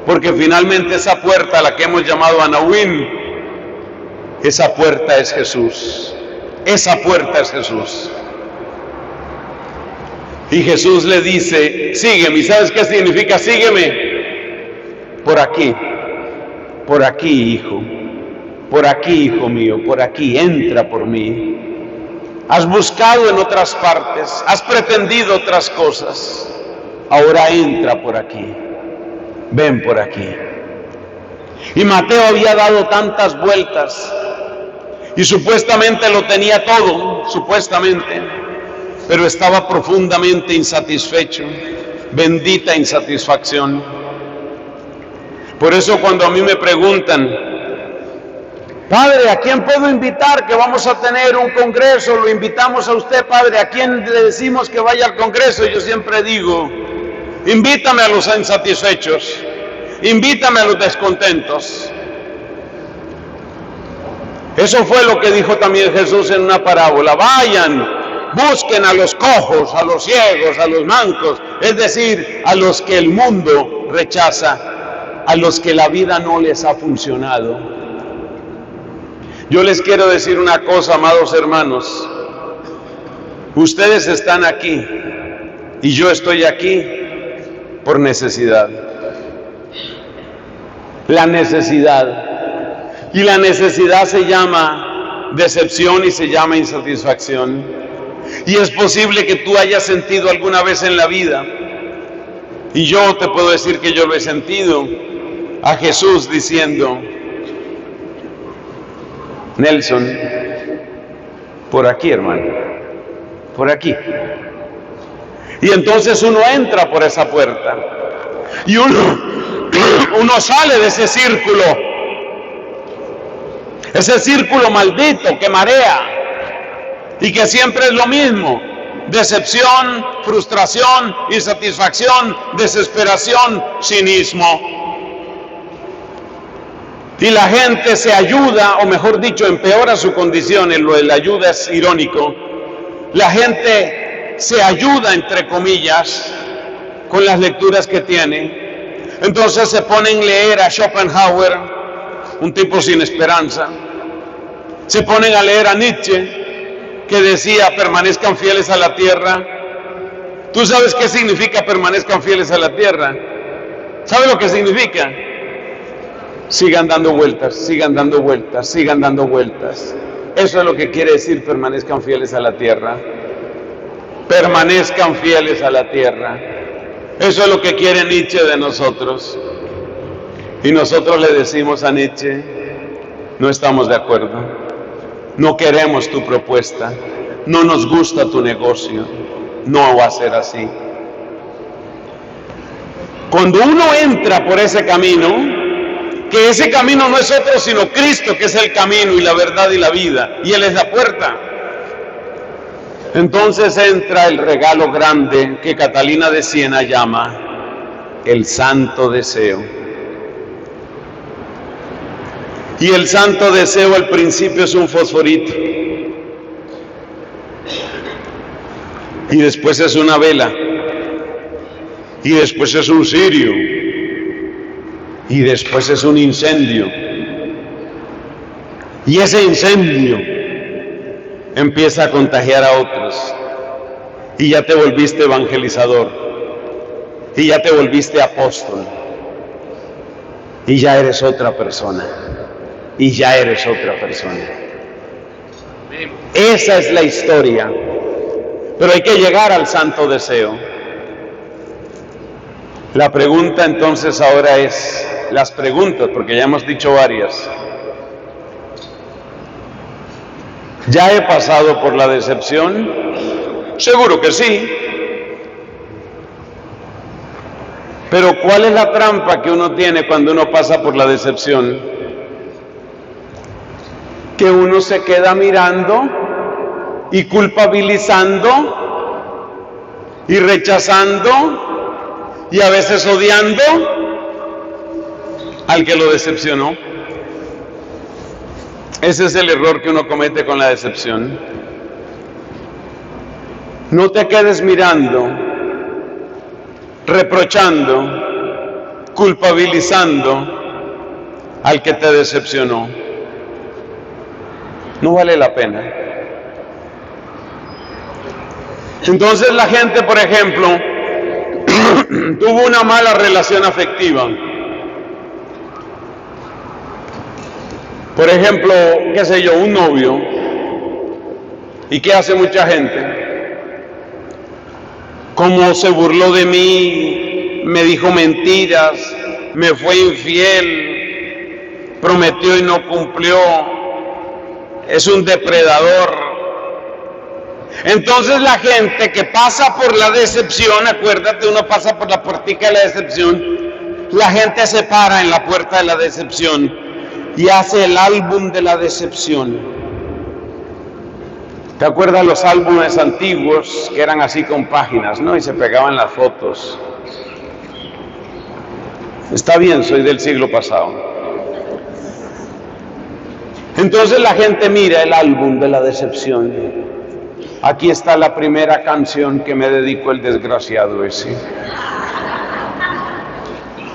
Porque finalmente esa puerta, a la que hemos llamado Anahuim, esa puerta es Jesús. Esa puerta es Jesús. Y Jesús le dice, sígueme. ¿Y sabes qué significa sígueme? Por aquí, hijo. Por aquí, hijo mío, por aquí, entra por mí. Has buscado en otras partes, has pretendido otras cosas. Ahora entra por aquí. Ven por aquí. Y Mateo había dado tantas vueltas y supuestamente lo tenía todo, supuestamente, pero estaba profundamente insatisfecho. Bendita insatisfacción. Por eso cuando a mí me preguntan, padre, ¿a quién puedo invitar? Que vamos a tener un congreso, lo invitamos a usted, padre, ¿a quién le decimos que vaya al congreso? Yo siempre digo, invítame a los insatisfechos, invítame a los descontentos. Eso fue lo que dijo también Jesús en una parábola. Vayan, busquen a los cojos, a los ciegos, a los mancos, es decir, a los que el mundo rechaza, a los que la vida no les ha funcionado. Yo les quiero decir una cosa, amados hermanos. Ustedes están aquí y yo estoy aquí por necesidad. La necesidad. Y la necesidad se llama decepción y se llama insatisfacción. Y es posible que tú hayas sentido alguna vez en la vida, y yo te puedo decir que yo lo he sentido, a Jesús diciendo, Nelson, por aquí, hermano, por aquí. Y entonces uno entra por esa puerta y uno sale de ese círculo maldito que marea y que siempre es lo mismo: decepción, frustración, insatisfacción, desesperación, cinismo. Y la gente se ayuda, o mejor dicho, empeora su condición. Lo de la ayuda es irónico. La gente se ayuda, entre comillas, con las lecturas que tiene. Entonces se ponen a leer a Schopenhauer, un tipo sin esperanza. Se ponen a leer a Nietzsche, que decía, permanezcan fieles a la tierra. ¿Tú sabes qué significa permanezcan fieles a la tierra? ¿Sabes lo que significa? Sigan dando vueltas, sigan dando vueltas, sigan dando vueltas. Eso es lo que quiere decir permanezcan fieles a la tierra. Permanezcan fieles a la tierra. Eso es lo que quiere Nietzsche de nosotros. Y nosotros le decimos a Nietzsche, no estamos de acuerdo, no queremos tu propuesta, no nos gusta tu negocio, no va a ser así. Cuando uno entra por ese camino, que ese camino no es otro sino Cristo, que es el camino y la verdad y la vida, y Él es la puerta, entonces entra el regalo grande que Catalina de Siena llama el santo deseo. Y el santo deseo al principio es un fosforito, y después es una vela, y después es un cirio, y después es un incendio. Y ese incendio empieza a contagiar a otros, y ya te volviste evangelizador, y ya te volviste apóstol, y ya eres otra persona, y ya eres otra persona. Esa es la historia, pero hay que llegar al santo deseo. La pregunta entonces ahora es, las preguntas, porque ya hemos dicho varias. ¿Ya he pasado por la decepción? Seguro que sí. Pero ¿cuál es la trampa que uno tiene cuando uno pasa por la decepción? Que uno se queda mirando y culpabilizando y rechazando y a veces odiando al que lo decepcionó. Ese es el error que uno comete con la decepción. No te quedes mirando, reprochando, culpabilizando al que te decepcionó. No vale la pena. Entonces la gente, por ejemplo, tuvo una mala relación afectiva. Por ejemplo, qué sé yo, un novio. ¿Y qué hace mucha gente? Como se burló de mí, me dijo mentiras, me fue infiel, prometió y no cumplió, es un depredador. Entonces la gente que pasa por la decepción, acuérdate, uno pasa por la puertica de la decepción, la gente se para en la puerta de la decepción y hace el álbum de la decepción. ¿Te acuerdas los álbumes antiguos que eran así con páginas, no? Y se pegaban las fotos. Está bien, soy del siglo pasado. Entonces la gente mira el álbum de la decepción. Aquí está la primera canción que me dedicó el desgraciado ese.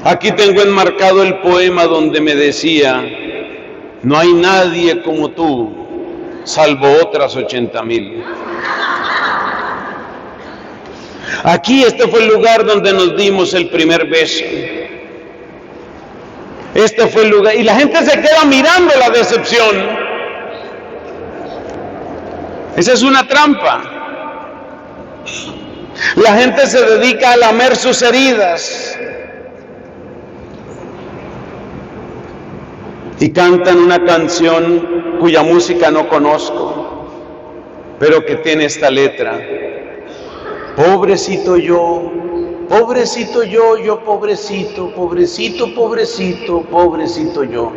Aquí tengo enmarcado el poema donde me decía: no hay nadie como tú, salvo otras 80,000. Aquí este fue el lugar donde nos dimos el primer beso. Este fue el lugar. Y la gente se queda mirando la decepción. Esa es una trampa. La gente se dedica a lamer sus heridas y cantan una canción cuya música no conozco, pero que tiene esta letra: pobrecito yo, pobrecito yo, yo pobrecito, pobrecito, pobrecito, pobrecito yo.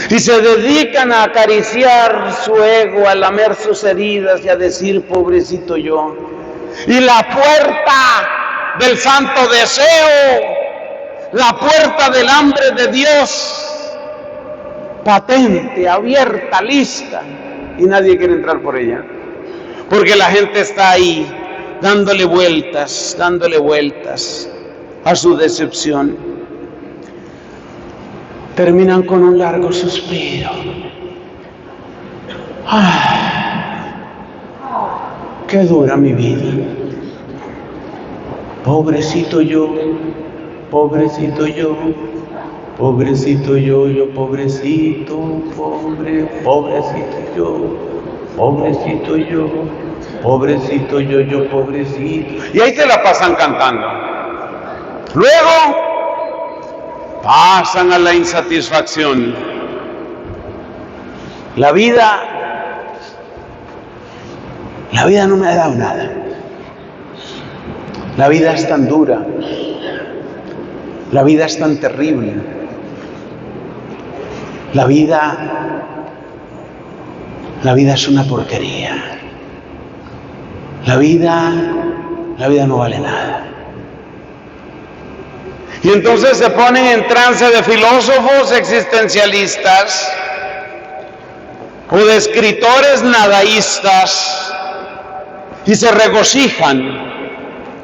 Y se dedican a acariciar su ego, a lamer sus heridas y a decir pobrecito yo. Y la puerta del santo deseo, la puerta del hambre de Dios, patente, abierta, lista, y nadie quiere entrar por ella, porque la gente está ahí dándole vueltas a su decepción. Terminan con un largo suspiro. Qué dura mi vida. Pobrecito yo, pobrecito yo, pobrecito yo, yo pobrecito, pobre, pobrecito yo, pobrecito yo, pobrecito yo, yo pobrecito. Y ahí te la pasan cantando. Luego pasan a la insatisfacción. La vida no me ha dado nada. La vida es tan dura. La vida es tan terrible. La vida es una porquería. La vida no vale nada. Y entonces se ponen en trance de filósofos existencialistas o de escritores nadaístas y se regocijan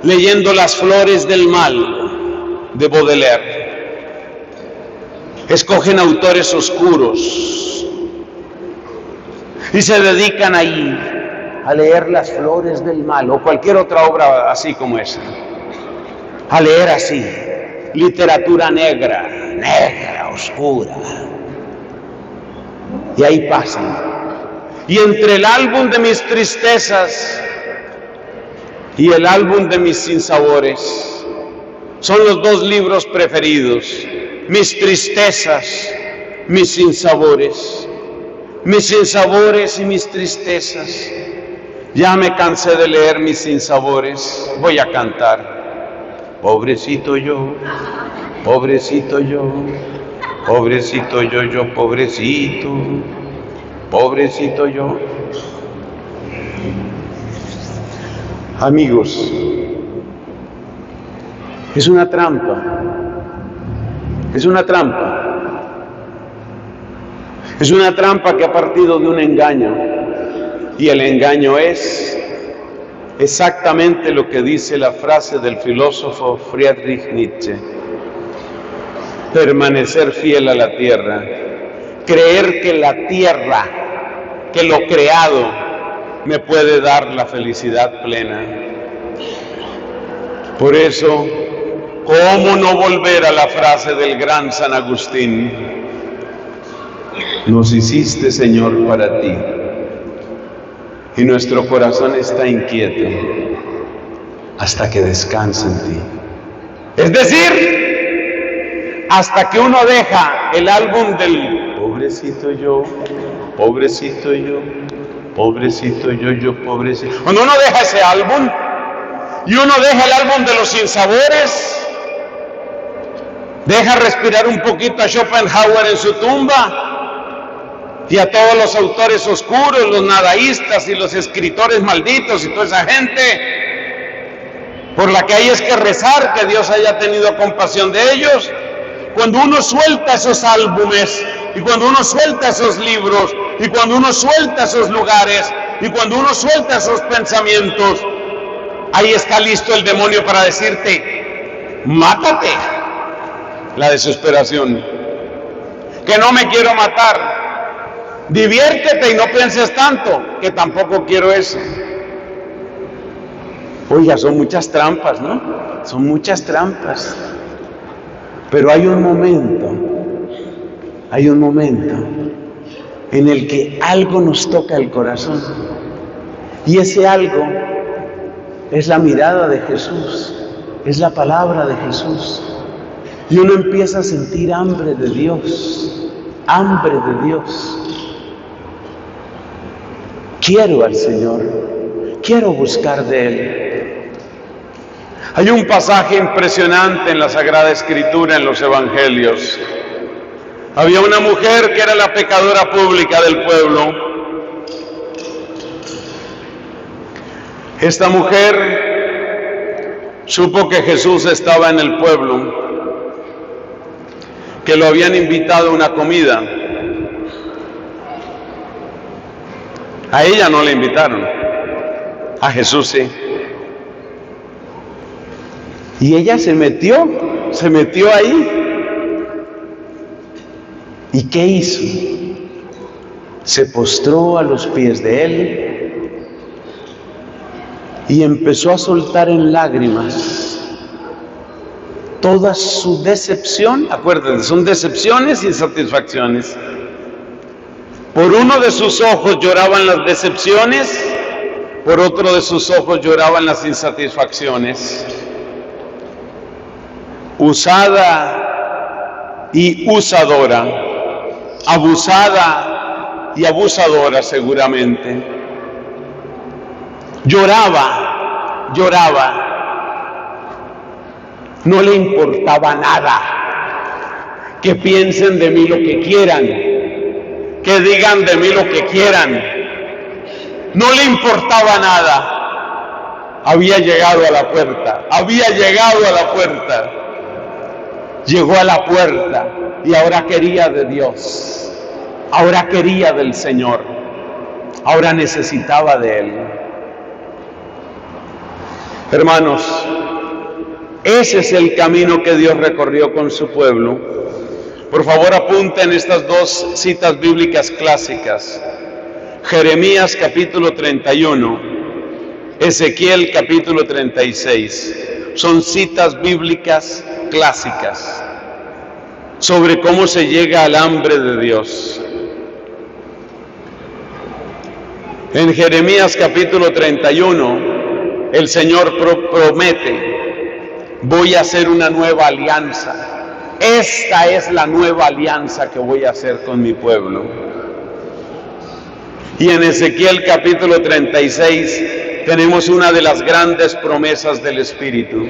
leyendo Las flores del mal de Baudelaire. Escogen autores oscuros y se dedican ahí a leer Las flores del mal o cualquier otra obra así como esa, a leer así literatura negra, oscura. Y ahí pasan. Y entre el álbum de mis tristezas y el álbum de mis sinsabores son los dos libros preferidos: mis tristezas, mis sinsabores. Mis sinsabores y mis tristezas. Ya me cansé de leer mis sinsabores. Voy a cantar: pobrecito yo, pobrecito yo, pobrecito yo, yo pobrecito, pobrecito yo. Amigos, es una trampa, es una trampa, es una trampa que ha partido de un engaño. Y el engaño es exactamente lo que dice la frase del filósofo Friedrich Nietzsche: permanecer fiel a la tierra, creer que la tierra, que lo creado, me puede dar la felicidad plena. Por eso, ¿cómo no volver a la frase del gran San Agustín? Nos hiciste, Señor, para ti, y nuestro corazón está inquieto hasta que descanse en ti. Es decir, hasta que uno deja el álbum del pobrecito yo, pobrecito yo, pobrecito yo, pobrecito. Cuando uno deja ese álbum y uno deja el álbum de los sinsabores, deja respirar un poquito a Schopenhauer en su tumba y a todos los autores oscuros, los nadaístas y los escritores malditos y toda esa gente por la que hay es que rezar que Dios haya tenido compasión de ellos. Cuando uno suelta esos álbumes y cuando uno suelta esos libros y cuando uno suelta esos lugares y cuando uno suelta esos pensamientos, ahí está listo el demonio para decirte: mátate. La desesperación, que no me quiero matar. Diviértete y no pienses tanto, que tampoco quiero eso. Oiga, son muchas trampas, ¿no? Son muchas trampas. Pero hay un momento en el que algo nos toca el corazón. Y ese algo es la mirada de Jesús, es la palabra de Jesús. Y uno empieza a sentir hambre de Dios, hambre de Dios. Quiero al Señor, quiero buscar de Él. Hay un pasaje impresionante en la Sagrada Escritura, en los Evangelios. Había una mujer que era la pecadora pública del pueblo. Esta mujer supo que Jesús estaba en el pueblo, que lo habían invitado a una comida. A ella no le invitaron, a Jesús sí. Y ella se metió ahí. ¿Y qué hizo? Se postró a los pies de Él y empezó a soltar en lágrimas toda su decepción. Acuérdense, son decepciones y insatisfacciones. Por uno de sus ojos lloraban las decepciones, por otro de sus ojos lloraban las insatisfacciones. Usada y usadora, abusada y abusadora seguramente. Lloraba, no le importaba nada. Que piensen de mí lo que quieran, que digan de mí lo que quieran, no le importaba nada. Había llegado a la puerta, llegó a la puerta y ahora quería de Dios, ahora quería del Señor, ahora necesitaba de Él. Hermanos, ese es el camino que Dios recorrió con su pueblo. Por favor, apunten estas dos citas bíblicas clásicas: Jeremías capítulo 31, Ezequiel capítulo 36. Son citas bíblicas clásicas sobre cómo se llega al hambre de Dios. En Jeremías capítulo 31, el Señor promete: voy a hacer una nueva alianza. Esta es la nueva alianza que voy a hacer con mi pueblo. Y en Ezequiel capítulo 36 tenemos una de las grandes promesas del Espíritu: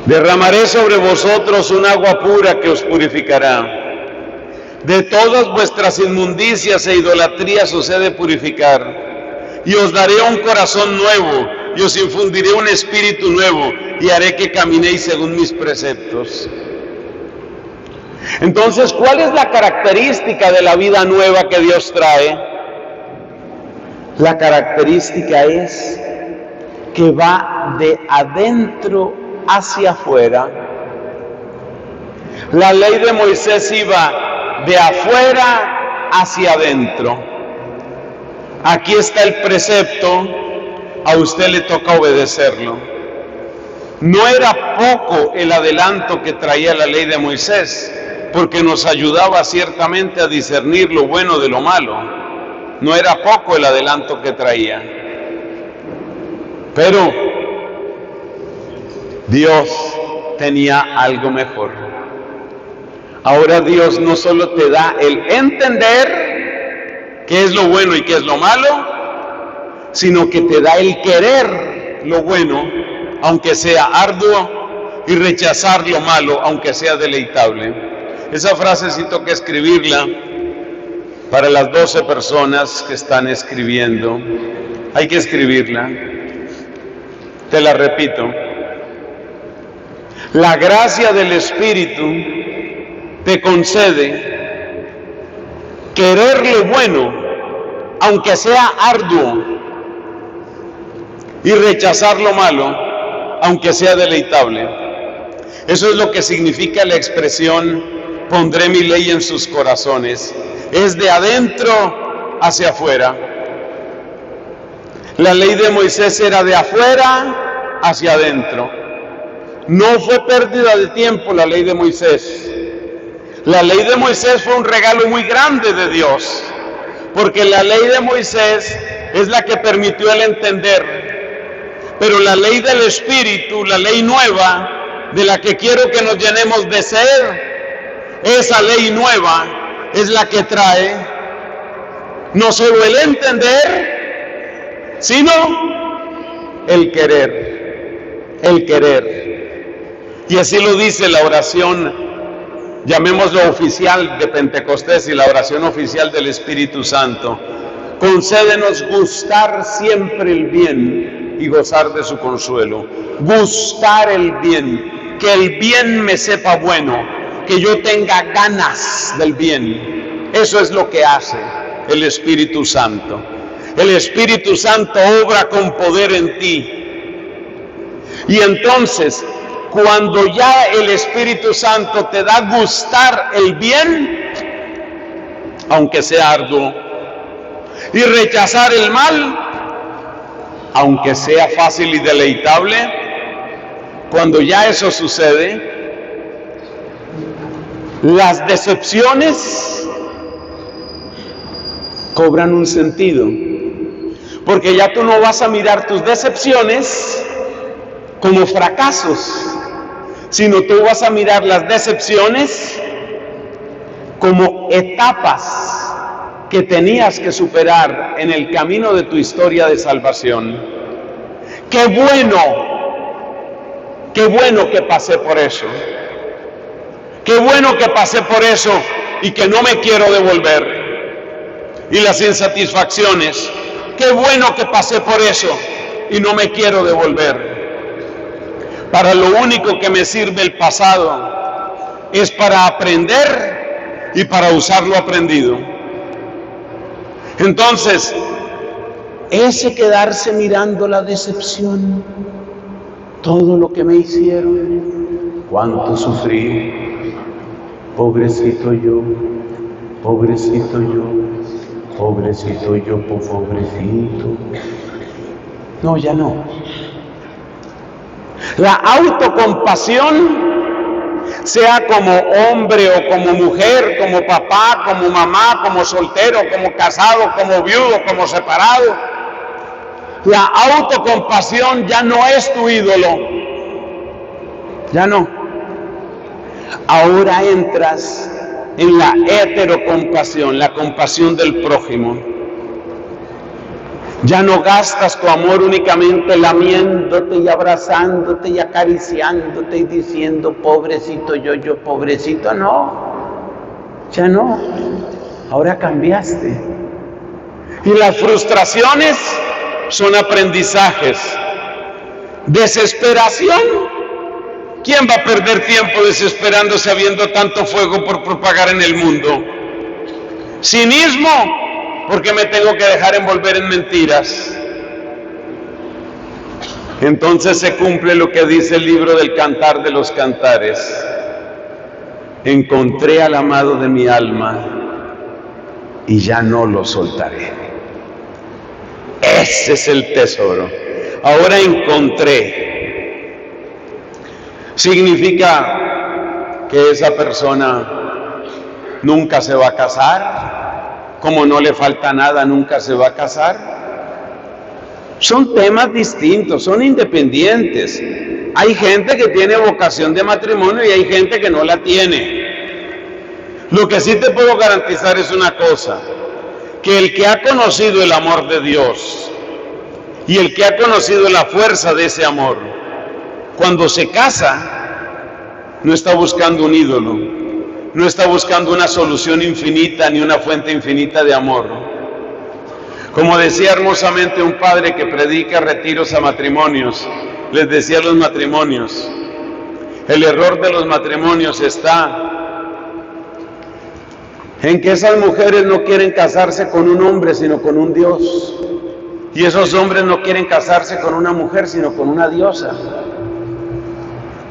derramaré sobre vosotros un agua pura que os purificará. De todas vuestras inmundicias e idolatrías os he de purificar. Y os daré un corazón nuevo, y os infundiré un espíritu nuevo, y haré que caminéis según mis preceptos. Entonces, ¿cuál es la característica de la vida nueva que Dios trae? La característica es que va de adentro hacia afuera. La ley de Moisés iba de afuera hacia adentro. Aquí está el precepto, a usted le toca obedecerlo. No era poco el adelanto que traía la ley de Moisés, porque nos ayudaba ciertamente a discernir lo bueno de lo malo. No era poco el adelanto que traía. Pero Dios tenía algo mejor. Ahora Dios no solo te da el entender qué es lo bueno y qué es lo malo, sino que te da el querer lo bueno, aunque sea arduo, y rechazar lo malo, aunque sea deleitable. Esa frase sí toca escribirla para las 12 personas que están escribiendo. Hay que escribirla. Te la repito. La gracia del Espíritu te concede querer lo bueno, aunque sea arduo, y rechazar lo malo, aunque sea deleitable. Eso es lo que significa la expresión pondré mi ley en sus corazones. Es de adentro hacia afuera. La ley de Moisés era de afuera hacia adentro. No fue pérdida de tiempo la ley de Moisés. La ley de Moisés fue un regalo muy grande de Dios, porque la ley de Moisés es la que permitió el entender. Pero la ley del Espíritu, la ley nueva, de la que quiero que nos llenemos de ser, esa ley nueva es la que trae no solo el entender, sino el querer, el querer. Y así lo dice la oración, llamémoslo oficial de Pentecostés y la oración oficial del Espíritu Santo. Concédenos gustar siempre el bien y gozar de su consuelo. Gustar el bien, que el bien me sepa bueno, que yo tenga ganas del bien. Eso es lo que hace el Espíritu Santo. El Espíritu Santo obra con poder en ti. Y entonces, cuando ya el Espíritu Santo te da gustar el bien, aunque sea arduo, y rechazar el mal, aunque sea fácil y deleitable, cuando ya eso sucede, las decepciones cobran un sentido, porque ya tú no vas a mirar tus decepciones como fracasos, sino tú vas a mirar las decepciones como etapas que tenías que superar en el camino de tu historia de salvación. Qué bueno que pasé por eso. Qué bueno que pasé por eso y que no me quiero devolver. Y las insatisfacciones, qué bueno que pasé por eso y no me quiero devolver. Para lo único que me sirve el pasado es para aprender y para usar lo aprendido. Entonces, ese quedarse mirando la decepción, todo lo que me hicieron, cuánto sufrí, pobrecito yo, pobrecito yo, pobrecito yo, pobrecito. No, ya no. La autocompasión, sea como hombre o como mujer, como papá, como mamá, como soltero, como casado, como viudo, como separado, la autocompasión ya no es tu ídolo. Ya no. Ahora entras en la heterocompasión, la compasión del prójimo. Ya no gastas tu amor únicamente lamiéndote y abrazándote y acariciándote y diciendo pobrecito yo, pobrecito. No, ya no. Ahora cambiaste. Y las frustraciones son aprendizajes. Desesperación. ¿Quién va a perder tiempo desesperándose habiendo tanto fuego por propagar en el mundo? Cinismo. ¿Por qué me tengo que dejar envolver en mentiras? Entonces se cumple lo que dice el libro del Cantar de los Cantares. Encontré al amado de mi alma y ya no lo soltaré. Ese es el tesoro. Ahora encontré. Significa que esa persona nunca se va a casar. Como no le falta nada, nunca se va a casar. Son temas distintos, son independientes. Hay gente que tiene vocación de matrimonio y hay gente que no la tiene. Lo que sí te puedo garantizar es una cosa, que el que ha conocido el amor de Dios y el que ha conocido la fuerza de ese amor, cuando se casa, no está buscando un ídolo, no está buscando una solución infinita ni una fuente infinita de amor. Como decía hermosamente un padre que predica retiros a matrimonios, les decía a los matrimonios, el error de los matrimonios está en que esas mujeres no quieren casarse con un hombre, sino con un Dios. Y esos hombres no quieren casarse con una mujer, sino con una diosa.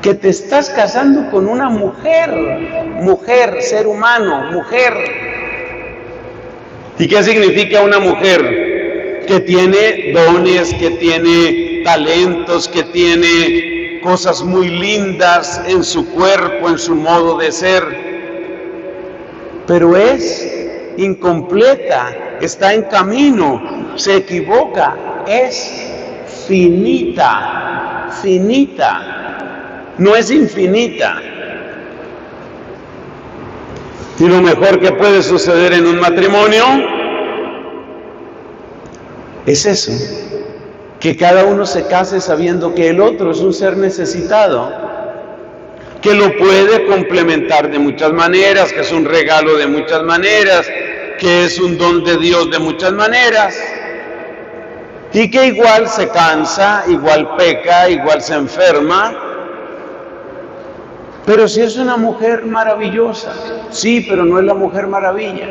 Que te estás casando con una mujer, ser humano, mujer. ¿Y qué significa una mujer? Que tiene dones, que tiene talentos, que tiene cosas muy lindas en su cuerpo, en su modo de ser. Pero es incompleta, está en camino, se equivoca, es finita, no es infinita. Y lo mejor que puede suceder en un matrimonio es eso, que cada uno se case sabiendo que el otro es un ser necesitado, que lo puede complementar de muchas maneras, que es un regalo de muchas maneras, que es un don de Dios de muchas maneras, y que igual se cansa, igual peca, igual se enferma, pero si es una mujer maravillosa, sí, pero no es la Mujer Maravilla.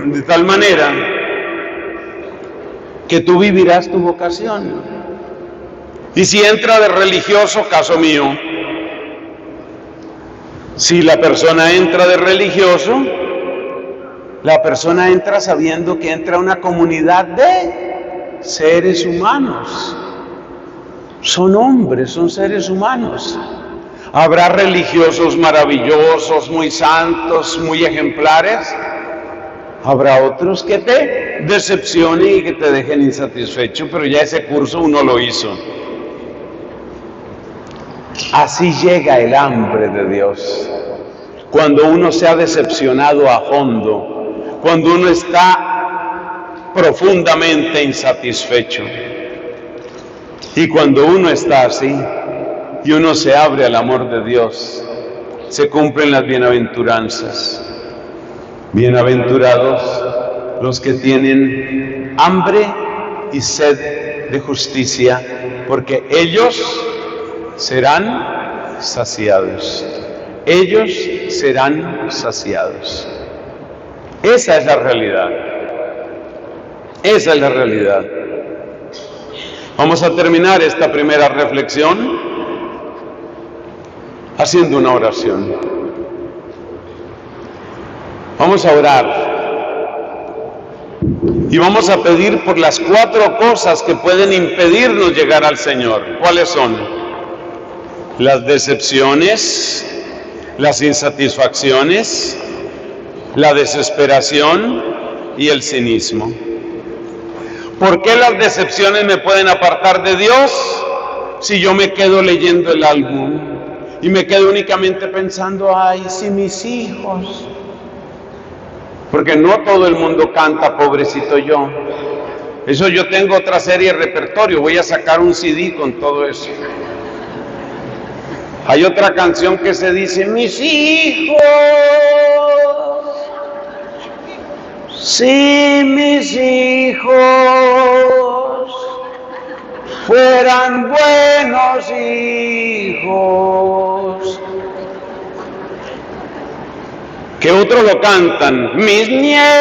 De tal manera que tú vivirás tu vocación. Y si entra de religioso, caso mío, si la persona entra de religioso, la persona entra sabiendo que entra a una comunidad de seres humanos. Son hombres, son seres humanos. Habrá religiosos maravillosos, muy santos, muy ejemplares. Habrá otros que te decepcionen y que te dejen insatisfecho, pero ya ese curso uno lo hizo. Así llega el hambre de Dios. Cuando uno se ha decepcionado a fondo, cuando uno está profundamente insatisfecho. Y cuando uno está así, y uno se abre al amor de Dios, se cumplen las bienaventuranzas. Bienaventurados los que tienen hambre y sed de justicia, porque ellos serán saciados. Ellos serán saciados. Esa es la realidad. Esa es la realidad. Vamos a terminar esta primera reflexión haciendo una oración. Vamos a orar y vamos a pedir por las 4 cosas que pueden impedirnos llegar al Señor. ¿Cuáles son? Las decepciones, las insatisfacciones, la desesperación y el cinismo. ¿Por qué las decepciones me pueden apartar de Dios? Si yo me quedo leyendo el álbum y me quedo únicamente pensando, ay, si mis hijos. Porque no todo el mundo canta pobrecito yo. Eso yo tengo otra serie de repertorio, voy a sacar un CD con todo eso. Hay otra canción que se dice, mis hijos, si mis hijos fueran buenos hijos, que otros lo cantan, mis nietos,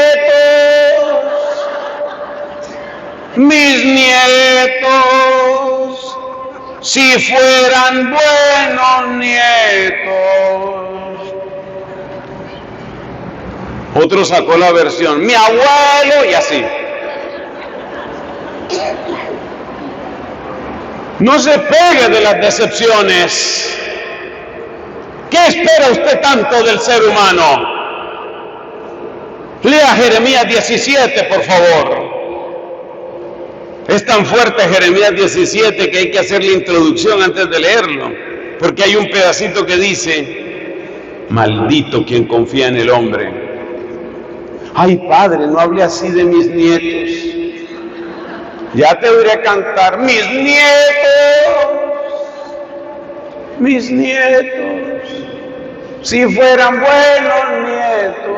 si fueran buenos nietos. Otro sacó la versión, mi abuelo, y así. No se pegue de las decepciones. ¿Qué espera usted tanto del ser humano? Lea Jeremías 17, por favor. Es tan fuerte Jeremías 17 que hay que hacer la introducción antes de leerlo, porque hay un pedacito que dice, maldito quien confía en el hombre. Ay, padre, no hable así de mis nietos. Ya te oiré cantar, mis nietos, si fueran buenos nietos.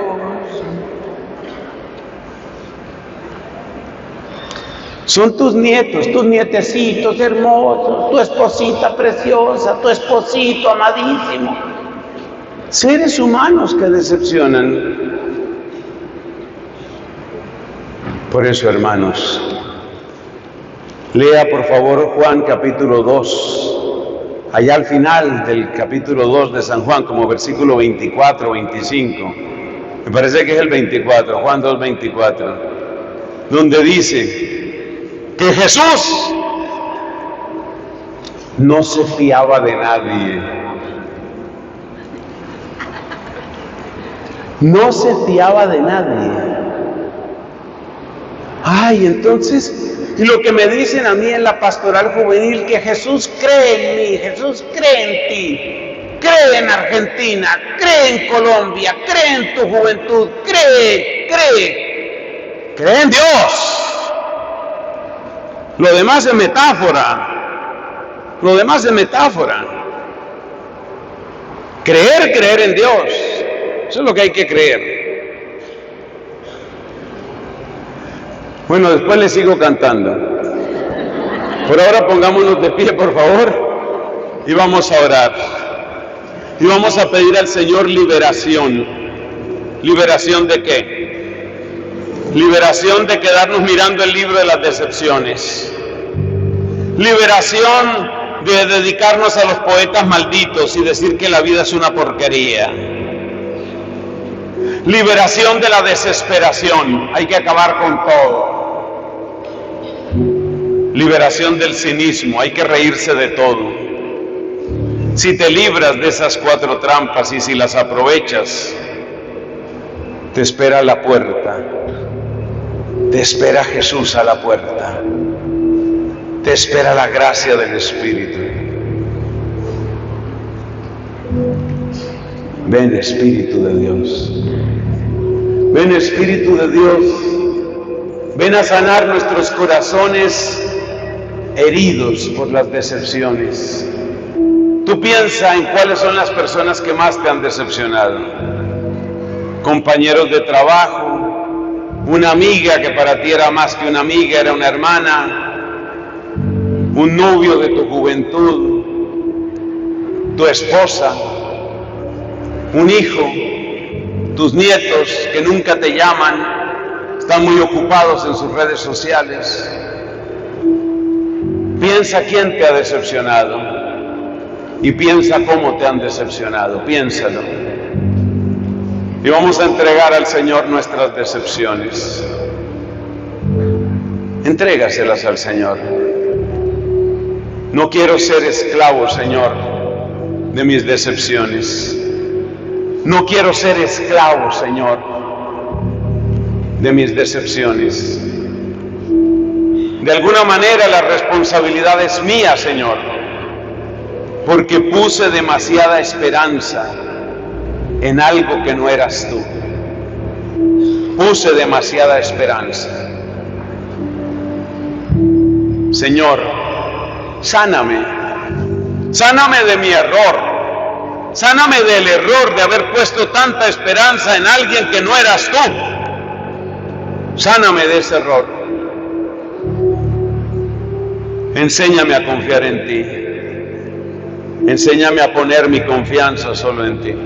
Son tus nietos, tus nietecitos hermosos, tu esposita preciosa, tu esposito amadísimo. Seres humanos que decepcionan. Por eso, hermanos, lea por favor Juan capítulo 2, allá al final del capítulo 2 de San Juan, como versículo 24, 25. Me parece que es el 24, Juan 2, 24, donde dice que Jesús no se fiaba de nadie. No se fiaba de nadie. Ay, entonces, y lo que me dicen a mí en la pastoral juvenil, que Jesús cree en mí, Jesús cree en ti, cree en Argentina, cree en Colombia, cree en tu juventud, cree en Dios. Lo demás es metáfora, Creer en Dios, eso es lo que hay que creer. Bueno, después les sigo cantando. Por ahora pongámonos de pie, por favor, y vamos a orar. Y vamos a pedir al Señor liberación. ¿Liberación de qué? Liberación de quedarnos mirando el libro de las decepciones. Liberación de dedicarnos a los poetas malditos y decir que la vida es una porquería. Liberación de la desesperación, hay que acabar con todo. Liberación del cinismo, hay que reírse de todo. Si te libras de esas 4 trampas y si las aprovechas, te espera la puerta, te espera Jesús a la puerta, te espera la gracia del Espíritu. Ven, Espíritu de Dios. Ven, Espíritu de Dios, ven a sanar nuestros corazones heridos por las decepciones. Tú piensa en cuáles son las personas que más te han decepcionado. Compañeros de trabajo, una amiga que para ti era más que una amiga, era una hermana, un novio de tu juventud, tu esposa, un hijo, tus nietos que nunca te llaman, están muy ocupados en sus redes sociales. Piensa quién te ha decepcionado y piensa cómo te han decepcionado, piénsalo. Y vamos a entregar al Señor nuestras decepciones. Entrégaselas al Señor. No quiero ser esclavo, Señor, de mis decepciones. No quiero ser esclavo, Señor, de mis decepciones. De alguna manera la responsabilidad es mía, Señor, porque puse demasiada esperanza en algo que no eras tú. Puse demasiada esperanza. Señor, sáname de mi error. Sáname del error de haber puesto tanta esperanza en alguien que no eras tú. Sáname de ese error. Enséñame a confiar en ti. Enséñame a poner mi confianza solo en ti.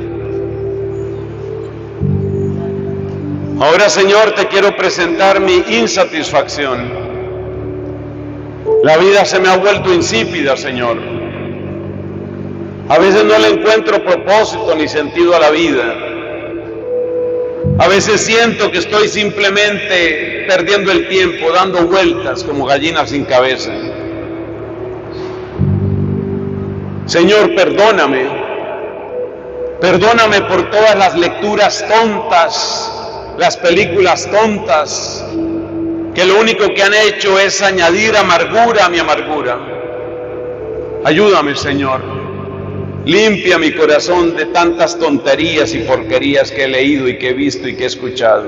Ahora, Señor, te quiero presentar mi insatisfacción. La vida se me ha vuelto insípida, Señor. A veces no le encuentro propósito ni sentido a la vida. A veces siento que estoy simplemente perdiendo el tiempo, dando vueltas como gallina sin cabeza. Señor, perdóname. Perdóname por todas las lecturas tontas, las películas tontas, que lo único que han hecho es añadir amargura a mi amargura. Ayúdame, Señor. Limpia mi corazón de tantas tonterías y porquerías que he leído y que he visto y que he escuchado.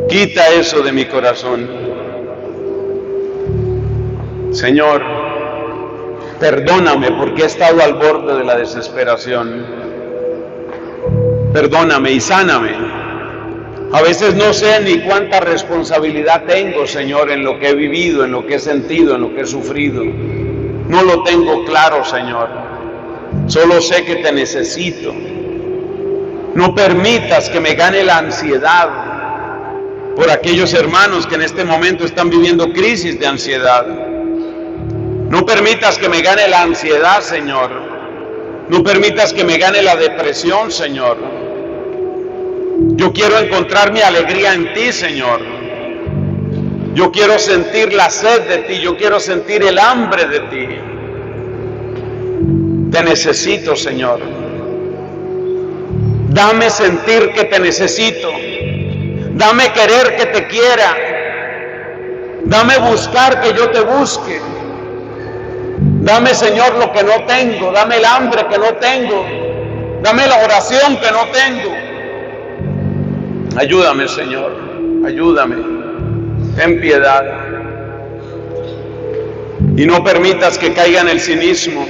Quita eso de mi corazón. Señor, perdóname porque he estado al borde de la desesperación. Perdóname y sáname. A veces no sé ni cuánta responsabilidad tengo, Señor, en lo que he vivido, en lo que he sentido, en lo que he sufrido. No lo tengo claro, Señor. Solo sé que te necesito. No permitas que me gane la ansiedad por aquellos hermanos que en este momento están viviendo crisis de ansiedad. No permitas que me gane la ansiedad, Señor. No permitas que me gane la depresión, Señor. Yo quiero encontrar mi alegría en ti, Señor. Yo quiero sentir la sed de ti, yo quiero sentir el hambre de ti. Te necesito, Señor. Dame sentir que te necesito. Dame querer que te quiera. Dame buscar que yo te busque. Dame, Señor, lo que no tengo. Dame el hambre que no tengo. Dame la oración que no tengo. Ayúdame, Señor. Ayúdame. Ten piedad y no permitas que caiga en el cinismo.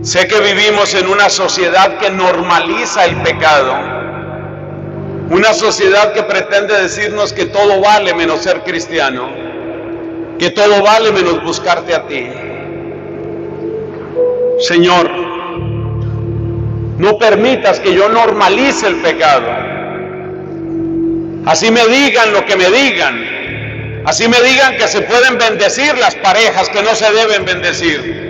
Sé que vivimos en una sociedad que normaliza el pecado, una sociedad que pretende decirnos que todo vale menos ser cristiano, que todo vale menos buscarte a ti. Señor, no permitas que yo normalice el pecado. Así me digan lo que me digan, así me digan que se pueden bendecir las parejas que no se deben bendecir,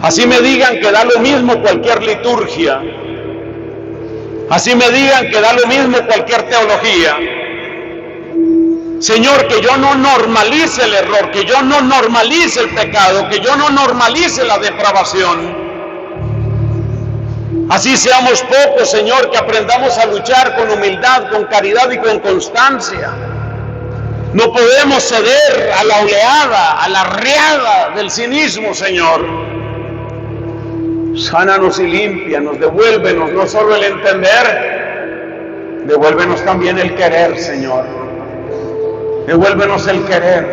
así me digan que da lo mismo cualquier liturgia, así me digan que da lo mismo cualquier teología. Señor, que yo no normalice el error, que yo no normalice el pecado, que yo no normalice la depravación. Así seamos pocos, Señor, que aprendamos a luchar con humildad, con caridad y con constancia. No podemos ceder a la oleada, a la riada del cinismo, Señor. Sánanos y límpianos, devuélvenos no solo el entender, devuélvenos también el querer, Señor. Devuélvenos el querer.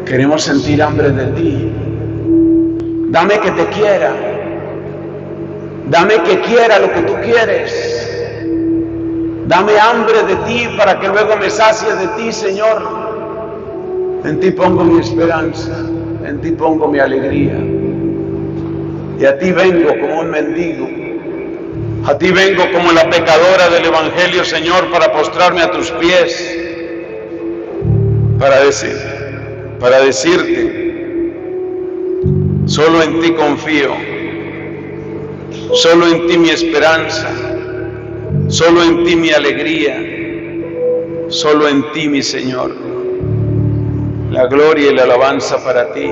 Queremos sentir hambre de ti. Dame que te quiera. Dame que quiera lo que tú quieres. Dame hambre de ti para que luego me sacie de ti, Señor. En ti pongo mi esperanza, en ti pongo mi alegría. Y a ti vengo como un mendigo. A ti vengo como la pecadora del Evangelio, Señor, para postrarme a tus pies. Para decirte, solo en ti confío. Solo en ti mi esperanza, solo en ti mi alegría, solo en ti mi Señor. La gloria y la alabanza para ti.